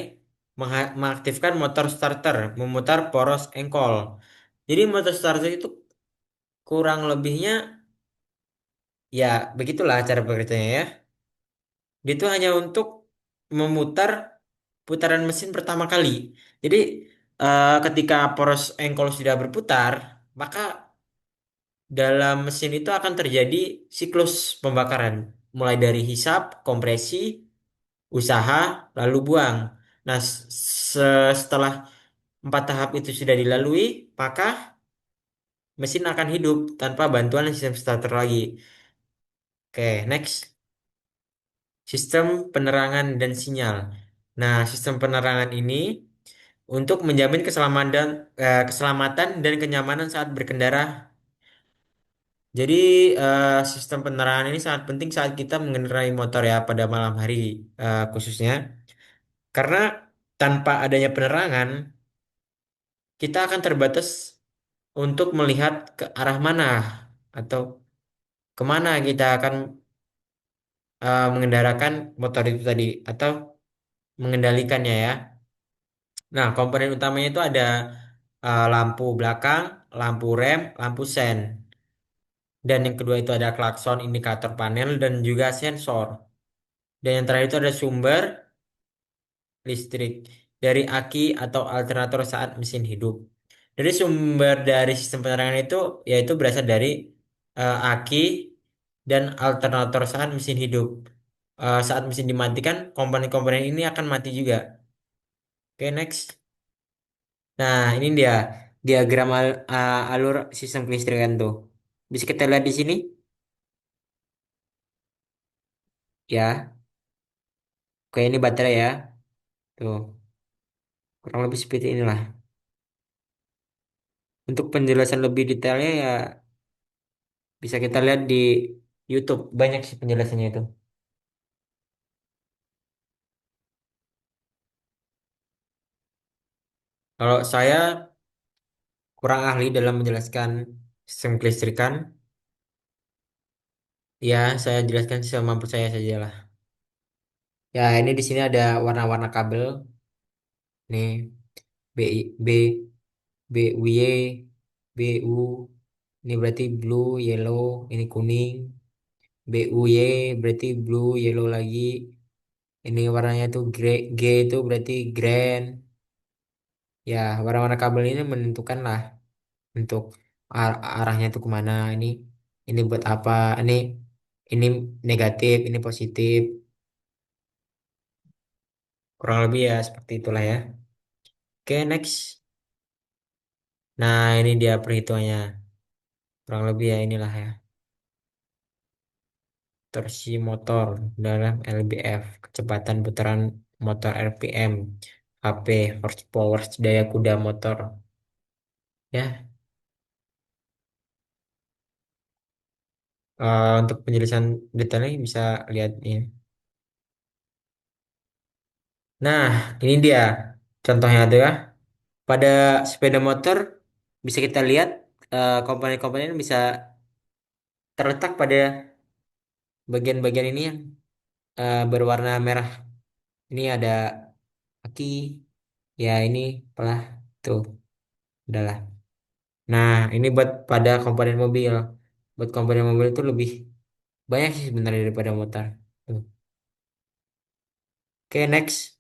mengaktifkan motor starter, memutar poros engkol. Jadi motor starter itu kurang lebihnya ya begitulah cara bekerjanya ya. Dia itu hanya untuk memutar putaran mesin pertama kali. Jadi ketika poros engkol sudah berputar, maka dalam mesin itu akan terjadi siklus pembakaran, mulai dari hisap, kompresi, usaha, lalu buang. Nah, setelah empat tahap itu sudah dilalui, maka mesin akan hidup tanpa bantuan sistem starter lagi. Oke, next. Sistem penerangan dan sinyal. Nah, sistem penerangan ini untuk menjamin keselamatan dan kenyamanan saat berkendara. Jadi, sistem penerangan ini sangat penting saat kita mengendarai motor ya pada malam hari khususnya. Karena tanpa adanya penerangan, kita akan terbatas untuk melihat ke arah mana atau kemana kita akan mengendarakan motor itu tadi atau mengendalikannya ya. Nah, komponen utamanya itu ada lampu belakang, lampu rem, lampu sen. Dan yang kedua itu ada klakson, indikator panel, dan juga sensor. Dan yang terakhir itu ada sumber listrik dari aki atau alternator saat mesin hidup. Dari sumber dari sistem penerangan itu yaitu berasal dari aki dan alternator saat mesin hidup. Saat mesin dimatikan, komponen-komponen ini akan mati juga. Oke, next. Nah, ini dia diagram alur sistem kelistrikan tuh. Bisa kita lihat di sini, ya. Oke, ini baterai ya. Tuh, kurang lebih seperti inilah. Untuk penjelasan lebih detailnya ya bisa kita lihat di YouTube. Banyak sih penjelasannya itu. Kalau saya kurang ahli dalam menjelaskan sistem kelistrikan, ya saya jelaskan semampu saya saja lah. Ya, ini di sini ada warna-warna kabel. Nih, B B U Y B U. Ini berarti blue, yellow, ini kuning. B U Y berarti blue, yellow lagi. Ini warnanya tuh G itu berarti green. Ya, warna-warna kabel ini menentukan lah untuk arahnya tuh kemana. Ini buat apa? Ini negatif, ini positif. Kurang lebih ya seperti itulah ya. Oke, next. Nah, ini dia perhitungannya. Kurang lebih ya inilah ya. Torsi motor dalam LBF, kecepatan putaran motor RPM, HP, horsepower, daya kuda motor. Ya, untuk penjelasan detailnya bisa lihat ini. Nah, ini dia contohnya tuh ya. Pada sepeda motor bisa kita lihat komponen-komponen bisa terletak pada bagian-bagian ini yang berwarna merah. Ini ada aki, ya ini pelah tuh, udahlah. Nah, ini buat pada komponen mobil. Buat komponen mobil itu lebih banyak sih sebenarnya daripada motor. Tuh. Oke, next.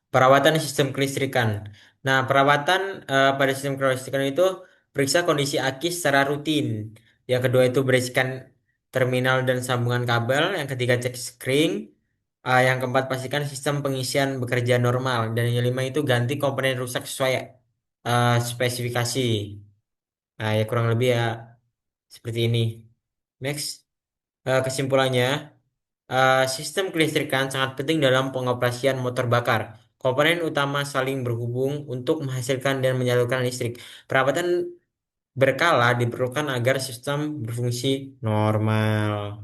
Perawatan sistem kelistrikan. Nah, perawatan pada sistem kelistrikan itu periksa kondisi aki secara rutin. Yang kedua itu bereskan terminal dan sambungan kabel. Yang ketiga cek skring. Yang keempat pastikan sistem pengisian bekerja normal. Dan yang kelima itu ganti komponen rusak sesuai spesifikasi. Nah, ya kurang lebih ya seperti ini. Next, kesimpulannya. Sistem kelistrikan sangat penting dalam pengoperasian motor bakar. Komponen utama saling berhubung untuk menghasilkan dan menyalurkan listrik. Perawatan berkala diperlukan agar sistem berfungsi normal.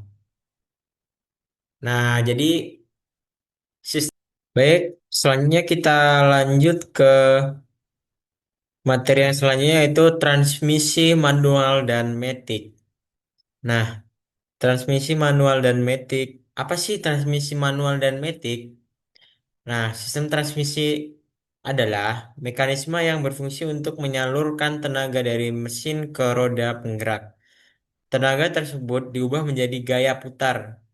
Nah, jadi sistem baik, selanjutnya kita lanjut ke materi yang selanjutnya yaitu transmisi manual dan matic. Nah, transmisi manual dan matic. Apa sih transmisi manual dan matic? Nah, sistem transmisi adalah mekanisme yang berfungsi untuk menyalurkan tenaga dari mesin ke roda penggerak. Tenaga tersebut diubah menjadi gaya putar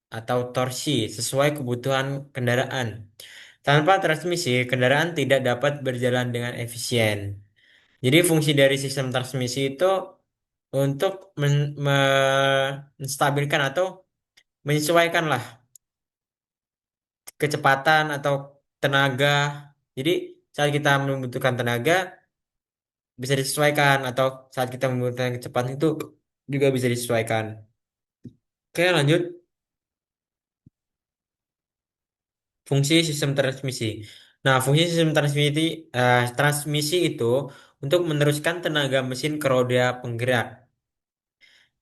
atau torsi sesuai kebutuhan kendaraan. Tanpa transmisi, kendaraan tidak dapat berjalan dengan efisien. Jadi fungsi dari sistem transmisi itu untuk menstabilkan atau menyesuaikan lah kecepatan atau tenaga. Jadi saat kita membutuhkan tenaga bisa disesuaikan atau saat kita membutuhkan kecepatan itu juga bisa disesuaikan. Oke, lanjut. Fungsi sistem transmisi. Nah, fungsi sistem transmisi itu untuk meneruskan tenaga mesin ke roda penggerak.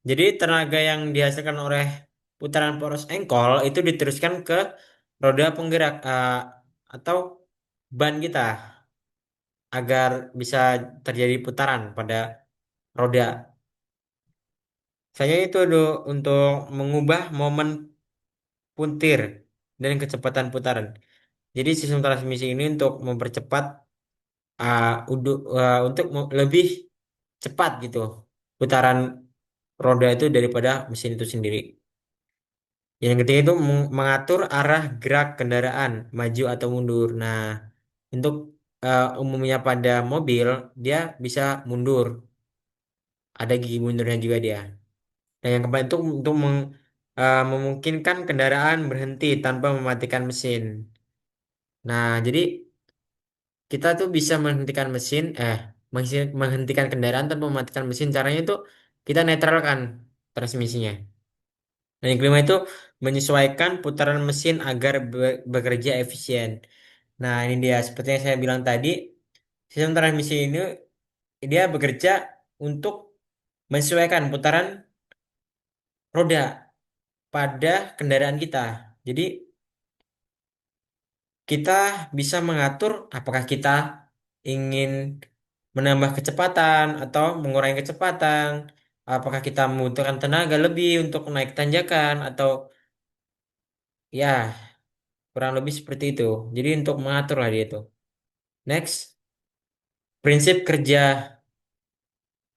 Jadi tenaga yang dihasilkan oleh putaran poros engkol itu diteruskan ke roda penggerak atau ban kita agar bisa terjadi putaran pada roda. Saya itu untuk mengubah momen puntir dan kecepatan putaran. Jadi sistem transmisi ini untuk mempercepat untuk lebih cepat gitu putaran roda itu daripada mesin itu sendiri. Yang ketiga itu mengatur arah gerak kendaraan maju atau mundur. Nah, untuk umumnya pada mobil dia bisa mundur, ada gigi mundurnya juga dia. Dan yang keempat itu untuk memungkinkan kendaraan berhenti tanpa mematikan mesin. Nah, jadi kita tuh bisa menghentikan menghentikan kendaraan tanpa mematikan mesin. Caranya itu kita netralkan transmisinya. Dan yang kelima itu menyesuaikan putaran mesin agar bekerja efisien. Nah, ini dia seperti yang saya bilang tadi, sistem transmisi ini dia bekerja untuk menyesuaikan putaran roda pada kendaraan kita. Jadi kita bisa mengatur apakah kita ingin menambah kecepatan atau mengurangi kecepatan, apakah kita membutuhkan tenaga lebih untuk naik tanjakan atau ya kurang lebih seperti itu. Jadi untuk mengatur lah dia itu. Next, prinsip kerja.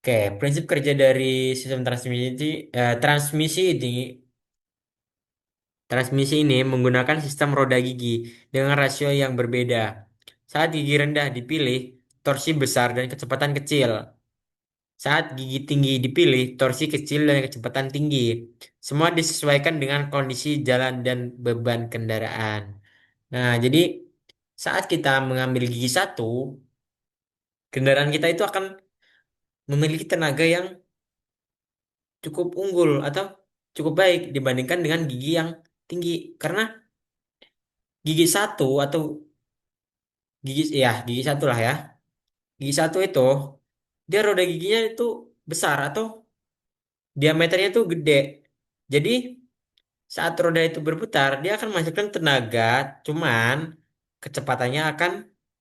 Oke, prinsip kerja dari sistem transmisi ini menggunakan sistem roda gigi dengan rasio yang berbeda. Saat gigi rendah dipilih, torsi besar dan kecepatan kecil. Saat gigi tinggi dipilih, torsi kecil dan kecepatan tinggi. Semua disesuaikan dengan kondisi jalan dan beban kendaraan. Nah, jadi saat kita mengambil gigi satu, kendaraan kita itu akan memiliki tenaga yang cukup unggul atau cukup baik dibandingkan dengan gigi yang tinggi. Karena gigi satu atau gigi satu lah ya. Gigi satu itu dia roda giginya itu besar atau diameternya itu gede. Jadi saat roda itu berputar, dia akan menghasilkan tenaga, cuman kecepatannya akan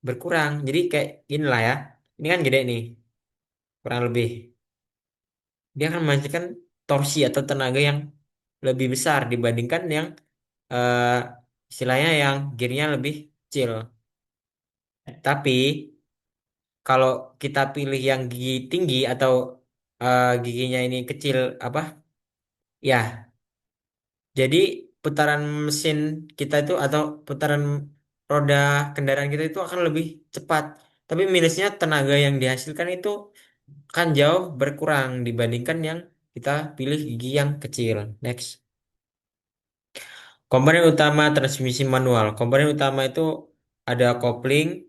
berkurang. Jadi kayak inilah ya. Ini kan gede nih, kurang lebih. Dia akan menghasilkan torsi atau tenaga yang lebih besar dibandingkan yang eh, istilahnya yang gearnya lebih kecil. Tapi kalau kita pilih yang gigi tinggi atau giginya ini kecil apa? Ya, jadi putaran mesin kita itu atau putaran roda kendaraan kita itu akan lebih cepat. Tapi minusnya tenaga yang dihasilkan itu kan jauh berkurang dibandingkan yang kita pilih gigi yang kecil. Next. Komponen utama transmisi manual. Komponen utama itu ada kopling,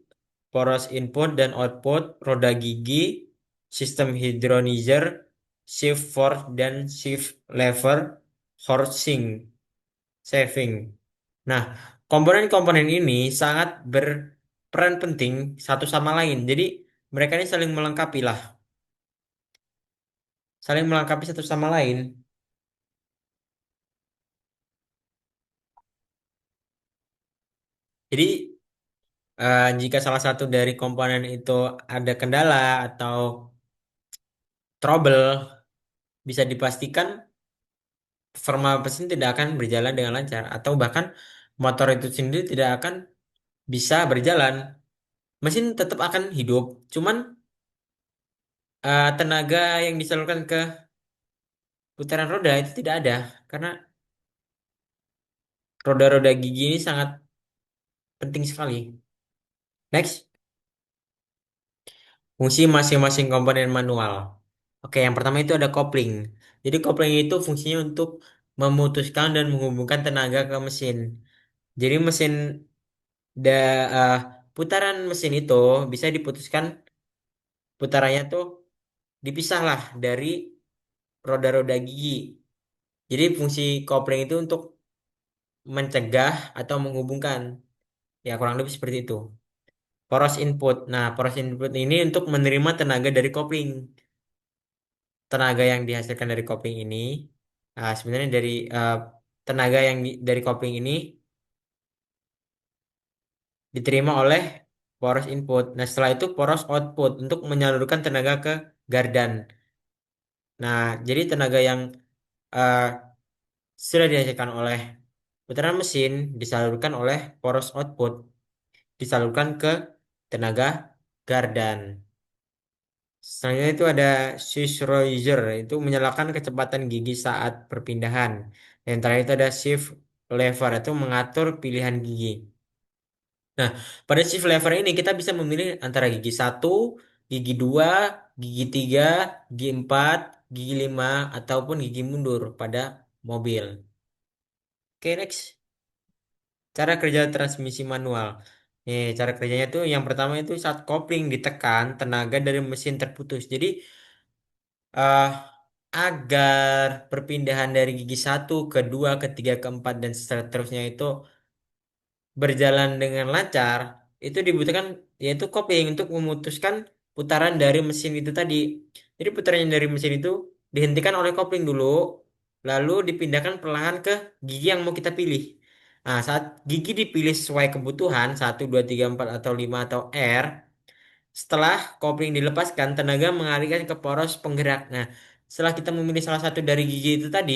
poros input dan output, roda gigi, sistem hydronizer, shift force dan shift lever, housing, saving. Nah, komponen-komponen ini sangat berperan penting satu sama lain. Jadi mereka ini saling melengkapi lah, saling melengkapi satu sama lain. Jadi jika salah satu dari komponen itu ada kendala atau trouble, bisa dipastikan performa mesin tidak akan berjalan dengan lancar atau bahkan motor itu sendiri tidak akan bisa berjalan. Mesin tetap akan hidup, cuman tenaga yang disalurkan ke putaran roda itu tidak ada karena roda-roda gigi ini sangat penting sekali. Next, fungsi masing-masing komponen manual. Oke, yang pertama itu ada kopling. Jadi kopling itu fungsinya untuk memutuskan dan menghubungkan tenaga ke mesin. Jadi da, eh, putaran mesin itu bisa diputuskan putarannya tuh dipisah lah dari roda-roda gigi. Jadi fungsi kopling itu untuk mencegah atau menghubungkan. Ya kurang lebih seperti itu. Poros input. Nah, poros input ini untuk menerima tenaga dari kopling. Tenaga yang dihasilkan dari kopling ini, sebenarnya dari tenaga yang dari kopling ini diterima oleh poros input. Nah, setelah itu poros output untuk menyalurkan tenaga ke gardan. Nah, jadi tenaga yang eh, sudah dihasilkan oleh putaran mesin disalurkan oleh poros output, disalurkan ke tenaga gardan. Selanjutnya itu ada switch riser, itu menyalakan kecepatan gigi saat perpindahan. Dan terakhir itu ada shift lever, itu mengatur pilihan gigi. Nah, pada shift lever ini kita bisa memilih antara gigi satu, gigi 2, gigi 3, gigi 4, gigi 5, ataupun gigi mundur pada mobil. Oke, next. Cara kerja transmisi manual. Nih, cara kerjanya tuh yang pertama itu saat kopling ditekan, tenaga dari mesin terputus. Jadi, eh agar perpindahan dari gigi satu ke dua, ke tiga, ke empat, dan seterusnya itu berjalan dengan lancar, itu dibutuhkan yaitu kopling untuk memutuskan putaran dari mesin itu tadi. Jadi putaran dari mesin itu dihentikan oleh kopling dulu, lalu dipindahkan perlahan ke gigi yang mau kita pilih. Nah, saat gigi dipilih sesuai kebutuhan, satu 2 3 4 atau 5 atau R, setelah kopling dilepaskan, tenaga mengalihkan ke poros penggerak. Nah, setelah kita memilih salah satu dari gigi itu tadi,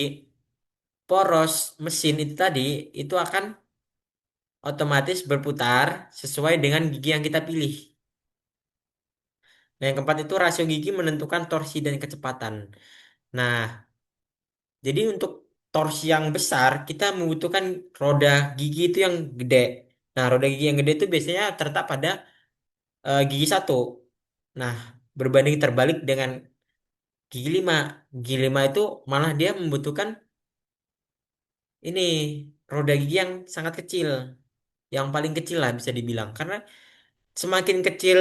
poros mesin itu tadi itu akan otomatis berputar sesuai dengan gigi yang kita pilih. Nah, yang keempat itu rasio gigi menentukan torsi dan kecepatan. Nah, jadi untuk torsi yang besar, kita membutuhkan roda gigi itu yang gede. Nah, roda gigi yang gede itu biasanya terletak pada gigi satu. Nah, berbanding terbalik dengan gigi lima. Gigi lima itu malah dia membutuhkan ini roda gigi yang sangat kecil. Yang paling kecil lah bisa dibilang. Karena semakin kecil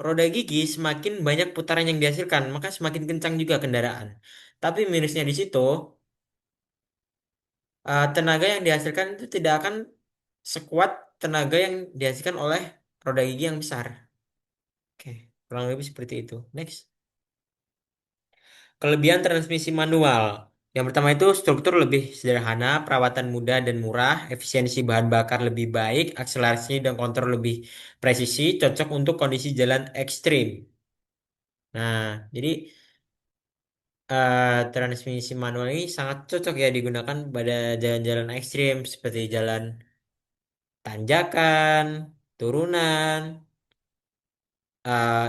roda gigi, semakin banyak putaran yang dihasilkan, maka semakin kencang juga kendaraan. Tapi minusnya di situ, tenaga yang dihasilkan itu tidak akan sekuat tenaga yang dihasilkan oleh roda gigi yang besar. Oke, kurang lebih seperti itu. Next. Kelebihan transmisi manual. Yang pertama itu struktur lebih sederhana, perawatan mudah dan murah, efisiensi bahan bakar lebih baik, akselerasi dan kontrol lebih presisi, cocok untuk kondisi jalan ekstrim. Nah, jadi transmisi manual ini sangat cocok ya digunakan pada jalan-jalan ekstrim seperti jalan tanjakan, turunan,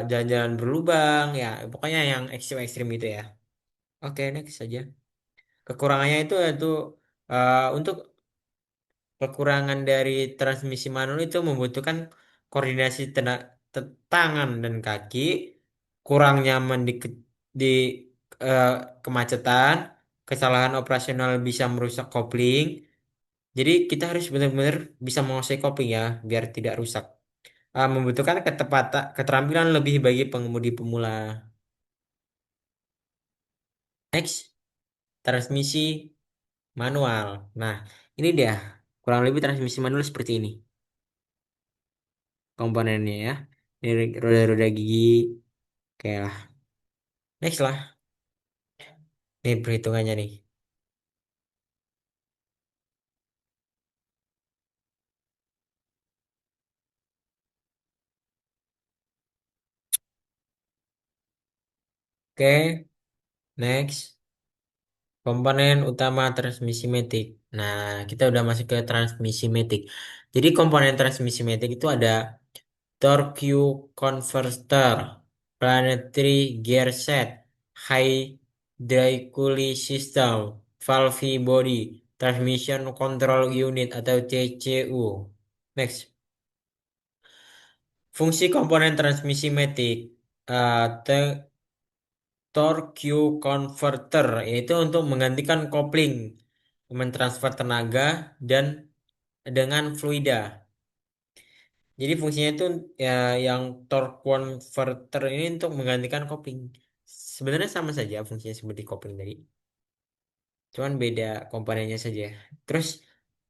jalan-jalan berlubang, ya pokoknya yang ekstrim-ekstrim itu ya. Oke, next saja. Kekurangannya itu untuk kekurangan dari transmisi manual itu membutuhkan koordinasi tangan dan kaki, kurang nyaman di eh, kemacetan, kesalahan operasional bisa merusak kopling. Jadi kita harus benar-benar bisa menguasai kopling ya, biar tidak rusak. Membutuhkan keterampilan lebih bagi pengemudi pemula. Next, transmisi manual. Nah, ini dia. Kurang lebih transmisi manual seperti ini komponennya ya. Ini roda-roda gigi. Oke lah. Next lah. Ini perhitungannya nih. Oke, next. Komponen utama transmisi matic. Nah, kita udah masuk ke transmisi matic. Jadi komponen transmisi matic itu ada torque converter, planetary gear set, hydraulic system, valve body, transmission control unit atau TCU. Next, fungsi komponen transmisi matic. Torque converter yaitu untuk menggantikan kopling, mentransfer tenaga dan dengan fluida. Jadi fungsinya itu ya yang torque converter ini untuk menggantikan kopling. Sebenarnya sama saja fungsinya seperti kopling tadi. Cuman beda komponennya saja. Terus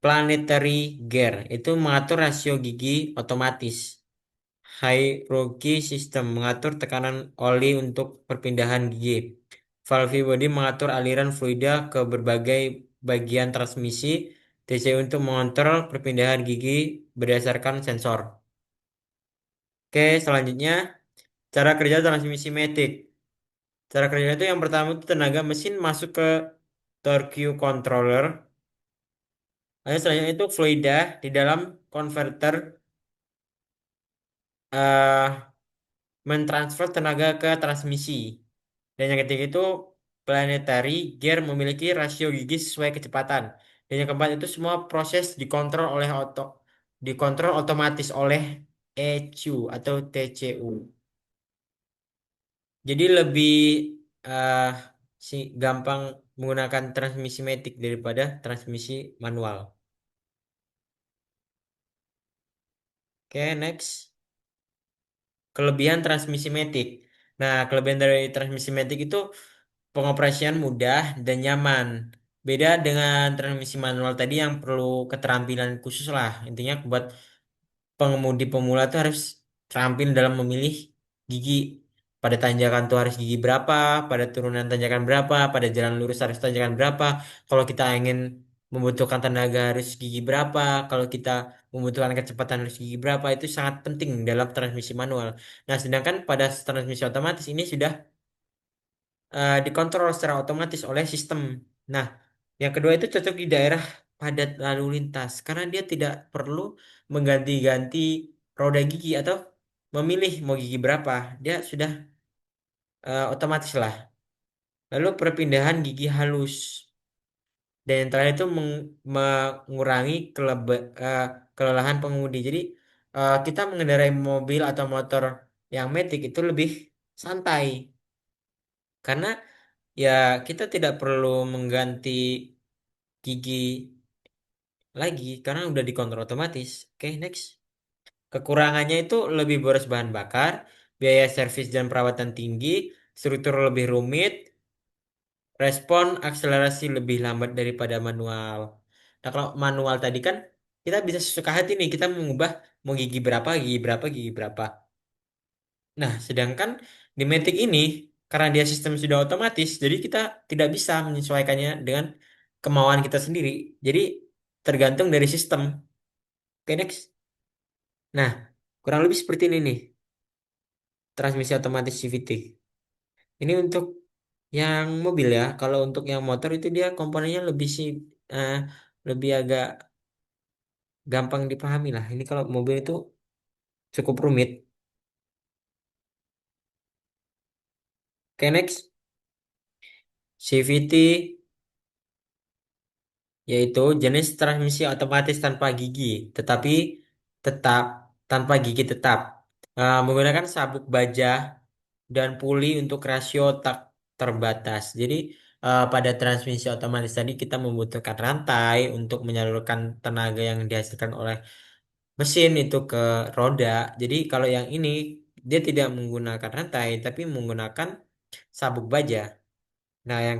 planetary gear itu mengatur rasio gigi otomatis. Hierarchy system mengatur tekanan oli untuk perpindahan gigi. Valve body mengatur aliran fluida ke berbagai bagian transmisi. TCU untuk mengontrol perpindahan gigi berdasarkan sensor. Oke, selanjutnya cara kerja transmisi matic. Cara kerja itu yang pertama itu tenaga mesin masuk ke torque controller. Lalu selanjutnya itu fluida di dalam converter eh mentransfer tenaga ke transmisi. Dan yang ketiga itu planetary gear memiliki rasio gigi sesuai kecepatan. Dan yang keempat itu semua proses dikontrol otomatis oleh ECU atau TCU. Jadi lebih eh gampang menggunakan transmisi matic daripada transmisi manual. Oke, next. Kelebihan transmisi matic. Nah, kelebihan dari transmisi matic itu pengoperasian mudah dan nyaman. Beda dengan transmisi manual tadi yang perlu keterampilan khusus lah. Intinya buat pengemudi pemula tuh harus terampil dalam memilih gigi. Pada tanjakan tuh harus gigi berapa, pada turunan tanjakan berapa, pada jalan lurus harus tanjakan berapa. Kalau kita ingin membutuhkan tenaga harus gigi berapa, kalau kita membutuhkan kecepatan harus gigi berapa, itu sangat penting dalam transmisi manual. Nah, sedangkan pada transmisi otomatis ini sudah dikontrol secara otomatis oleh sistem. Nah, yang kedua itu cocok di daerah padat lalu lintas karena dia tidak perlu mengganti-ganti roda gigi atau memilih mau gigi berapa. Dia sudah otomatis lah. Lalu perpindahan gigi halus dan yang terakhir itu mengurangi kelelahan pengemudi. Jadi kita mengendarai mobil atau motor yang matic itu lebih santai karena ya kita tidak perlu mengganti gigi lagi karena udah dikontrol otomatis. Oke, next. Kekurangannya itu lebih boros bahan bakar, biaya servis dan perawatan tinggi, struktur lebih rumit, respon akselerasi lebih lambat daripada manual. Nah, kalau manual tadi kan kita bisa sesuka hati nih, kita mengubah mau gigi berapa, gigi berapa, gigi berapa. Nah, sedangkan di Matic ini karena dia sistem sudah otomatis, jadi kita tidak bisa menyesuaikannya dengan kemauan kita sendiri. Jadi tergantung dari sistem. Oke, next. Nah, kurang lebih seperti ini nih, transmisi otomatis CVT. Ini untuk yang mobil ya. Kalau untuk yang motor itu dia komponennya lebih sih eh, lebih agak gampang dipahami lah. Ini kalau mobil itu cukup rumit. Oke, next. CVT yaitu jenis transmisi otomatis tanpa gigi, tetapi tetap tanpa gigi tetap. Menggunakan sabuk baja dan puli untuk rasio tak terbatas. Jadi pada transmisi otomatis tadi kita membutuhkan rantai untuk menyalurkan tenaga yang dihasilkan oleh mesin itu ke roda. Jadi kalau yang ini dia tidak menggunakan rantai tapi menggunakan sabuk baja. Nah, yang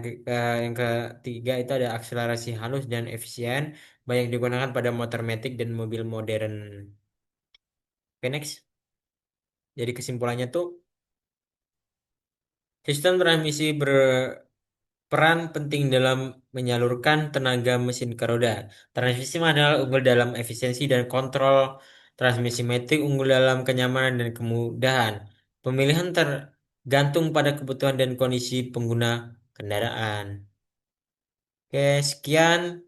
ketiga itu ada akselerasi halus dan efisien, banyak digunakan pada motor matic dan mobil modern. Oke, next. Jadi kesimpulannya tuh sistem transmisi berperan penting dalam menyalurkan tenaga mesin ke roda. Transmisi manual unggul dalam efisiensi dan kontrol. Transmisi matic unggul dalam kenyamanan dan kemudahan. Pemilihan tergantung pada kebutuhan dan kondisi pengguna kendaraan. Oke, sekian